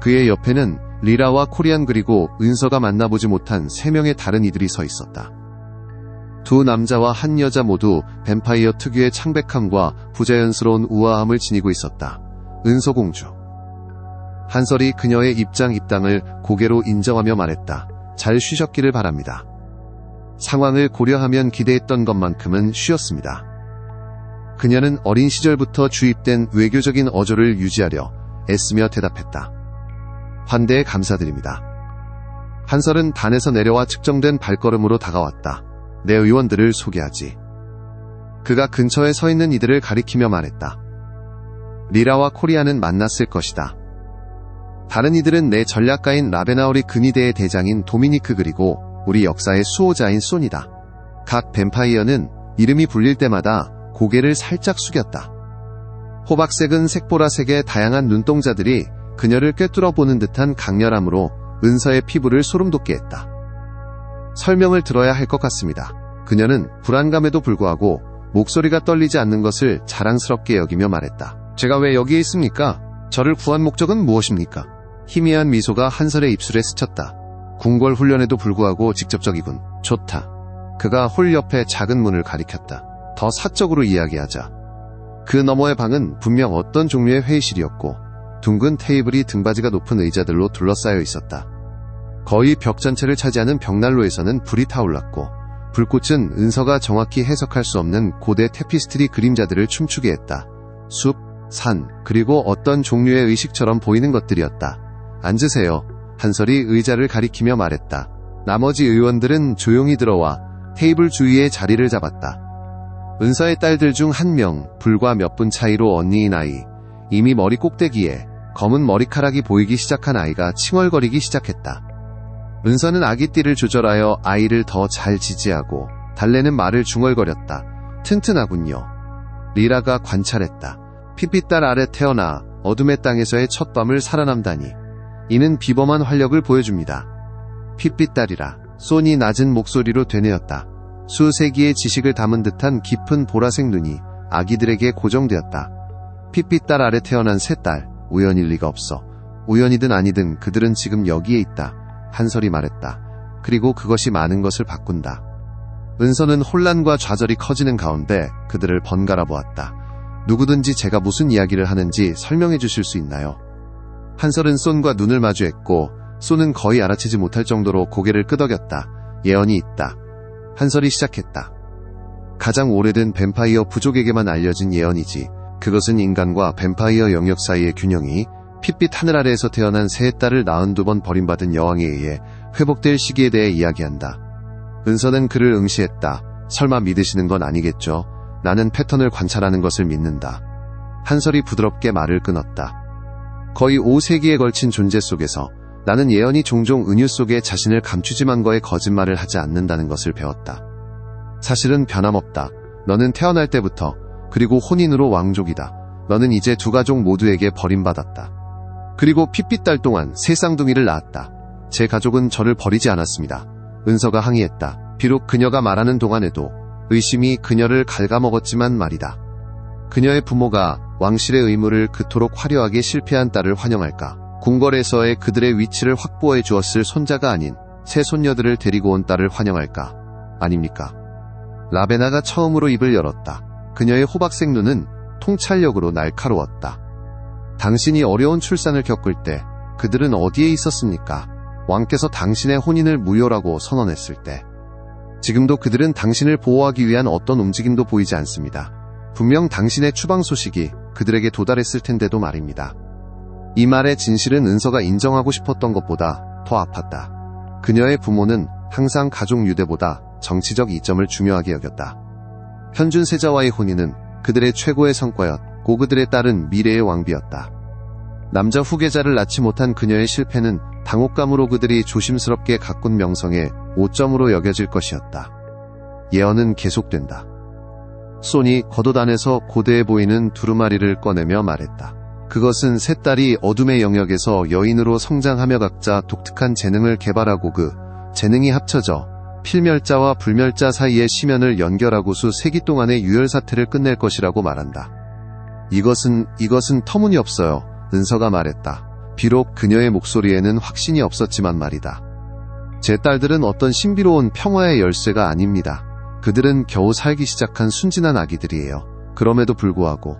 그의 옆에는 리라와 코리안 그리고 은서가 만나보지 못한 3명의 다른 이들이 서 있었다. 두 남자와 한 여자 모두 뱀파이어 특유의 창백함과 부자연스러운 우아함을 지니고 있었다. 은서공주. 한설이 그녀의 입장을 고개로 인정하며 말했다. 잘 쉬셨기를 바랍니다. 상황을 고려하면 기대했던 것만큼은 쉬었습니다. 그녀는 어린 시절부터 주입된 외교적인 어조를 유지하려 애쓰며 대답했다. 환대에 감사드립니다. 한설은 단에서 내려와 측정된 발걸음으로 다가왔다. 내 의원들을 소개하지. 그가 근처에 서 있는 이들을 가리키며 말했다. 리라와 코리아는 만났을 것이다. 다른 이들은 내 전략가인 라베나우리 근위대의 대장인 도미니크 그리고 우리 역사의 수호자인 손이다. 각 뱀파이어는 이름이 불릴 때마다 고개를 살짝 숙였다. 호박색은 색보라색의 다양한 눈동자들이 그녀를 꿰뚫어 보는 듯한 강렬함으로 은서의 피부를 소름돋게 했다. 설명을 들어야 할 것 같습니다. 그녀는 불안감에도 불구하고 목소리가 떨리지 않는 것을 자랑스럽게 여기며 말했다. 제가 왜 여기에 있습니까? 저를 구한 목적은 무엇입니까? 희미한 미소가 한설의 입술에 스쳤다. 궁궐 훈련에도 불구하고 직접적이군. 좋다. 그가 홀 옆에 작은 문을 가리켰다. 더 사적으로 이야기하자. 그 너머의 방은 분명 어떤 종류의 회의실이었고 둥근 테이블이 등받이가 높은 의자들로 둘러싸여 있었다. 거의 벽 전체를 차지하는 벽난로에서는 불이 타올랐고 불꽃은 은서가 정확히 해석할 수 없는 고대 테피스트리 그림자들을 춤추게 했다. 숲, 산, 그리고 어떤 종류의 의식처럼 보이는 것들이었다. 앉으세요. 한설이 의자를 가리키며 말했다. 나머지 의원들은 조용히 들어와 테이블 주위에 자리를 잡았다. 은서의 딸들 중 한 명, 불과 몇 분 차이로 언니인 아이, 이미 머리 꼭대기에 검은 머리카락이 보이기 시작한 아이가 칭얼거리기 시작했다. 은서는 아기띠를 조절하여 아이를 더 잘 지지하고 달래는 말을 중얼거렸다. 튼튼하군요. 리라가 관찰했다. 핏빛달 아래 태어나 어둠의 땅에서의 첫밤을 살아남다니. 이는 비범한 활력을 보여줍니다. 핏빛달이라 소니 낮은 목소리로 되뇌었다. 수세기의 지식을 담은 듯한 깊은 보라색 눈이 아기들에게 고정되었다. 핏빛 딸 아래 태어난 세 딸, 우연일 리가 없어. 우연이든 아니든 그들은 지금 여기에 있다. 한설이 말했다. 그리고 그것이 많은 것을 바꾼다. 은서는 혼란과 좌절이 커지는 가운데 그들을 번갈아 보았다. 누구든지 제가 무슨 이야기를 하는지 설명해 주실 수 있나요? 한설은 쏜과 눈을 마주했고 쏜은 거의 알아채지 못할 정도로 고개를 끄덕였다. 예언이 있다. 한설이 시작했다. 가장 오래된 뱀파이어 부족에게만 알려진 예언이지. 그것은 인간과 뱀파이어 영역 사이의 균형이 핏빛 하늘 아래에서 태어난 세 딸을 42번 버림받은 여왕에 의해 회복될 시기에 대해 이야기한다. 은서는 그를 응시했다. 설마 믿으시는 건 아니겠죠? 나는 패턴을 관찰하는 것을 믿는다. 한설이 부드럽게 말을 끊었다. 거의 5세기에 걸친 존재 속에서 나는 예언이 종종 은유 속에 자신을 감추지만 거에 거짓말을 하지 않는다는 것을 배웠다. 사실은 변함없다. 너는 태어날 때부터 그리고 혼인으로 왕족이다. 너는 이제 두 가족 모두에게 버림받았다. 그리고 핏빛 딸 동안 세 쌍둥이를 낳았다. 제 가족은 저를 버리지 않았습니다. 은서가 항의했다. 비록 그녀가 말하는 동안에도 의심이 그녀를 갉아먹었지만 말이다. 그녀의 부모가 왕실의 의무를 그토록 화려하게 실패한 딸을 환영할까? 궁궐에서의 그들의 위치를 확보해 주었을 손자가 아닌 새 손녀들을 데리고 온 딸을 환영할까? 아닙니까? 라베나가 처음으로 입을 열었다. 그녀의 호박색 눈은 통찰력으로 날카로웠다. 당신이 어려운 출산을 겪을 때 그들은 어디에 있었습니까? 왕께서 당신의 혼인을 무효라고 선언했을 때. 지금도 그들은 당신을 보호하기 위한 어떤 움직임도 보이지 않습니다. 분명 당신의 추방 소식이 그들에게 도달했을 텐데도 말입니다. 이 말의 진실은 은서가 인정하고 싶었던 것보다 더 아팠다. 그녀의 부모는 항상 가족 유대보다 정치적 이점을 중요하게 여겼다. 현준 세자와의 혼인은 그들의 최고의 성과였고 그들의 딸은 미래의 왕비였다. 남자 후계자를 낳지 못한 그녀의 실패는 당혹감으로 그들이 조심스럽게 가꾼 명성의 오점으로 여겨질 것이었다. 예언은 계속된다. 소니 겉옷 안에서 고대해 보이는 두루마리를 꺼내며 말했다. 그것은 세 딸이 어둠의 영역에서 여인으로 성장하며 각자 독특한 재능을 개발하고 그 재능이 합쳐져 필멸자와 불멸자 사이의 시면을 연결하고 수세기 동안의 유혈 사태를 끝낼 것이라고 말한다. 이것은 터무니없어요. 은서가 말했다. 비록 그녀의 목소리에는 확신이 없었지만 말이다. 제 딸들은 어떤 신비로운 평화의 열쇠가 아닙니다. 그들은 겨우 살기 시작한 순진한 아기들이에요. 그럼에도 불구하고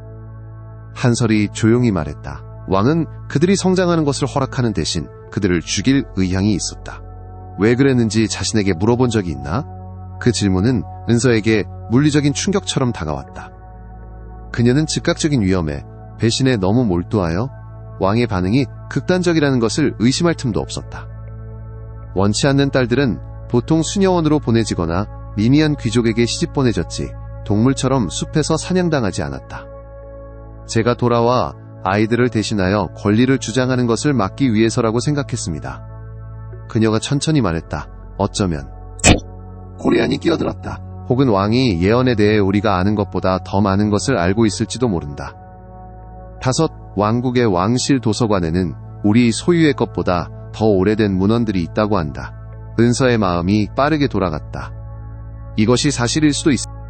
한설이 조용히 말했다. 왕은 그들이 성장하는 것을 허락하는 대신 그들을 죽일 의향이 있었다. 왜 그랬는지 자신에게 물어본 적이 있나? 그 질문은 은서에게 물리적인 충격처럼 다가왔다. 그녀는 즉각적인 위험에 배신에 너무 몰두하여 왕의 반응이 극단적이라는 것을 의심할 틈도 없었다. 원치 않는 딸들은 보통 수녀원으로 보내지거나 미미한 귀족에게 시집 보내졌지 동물처럼 숲에서 사냥당하지 않았다. 제가 돌아와 아이들을 대신하여 권리를 주장하는 것을 막기 위해서라고 생각했습니다. 그녀가 천천히 말했다. 어쩌면 고레안이 끼어들었다. 혹은 왕이 예언에 대해 우리가 아는 것보다 더 많은 것을 알고 있을지도 모른다. 5 왕국의 왕실 도서관에는 우리 소유의 것보다 더 오래된 문헌들이 있다고 한다. 은서의 마음이 빠르게 돌아갔다. 이것이 사실일 수도 있습니다.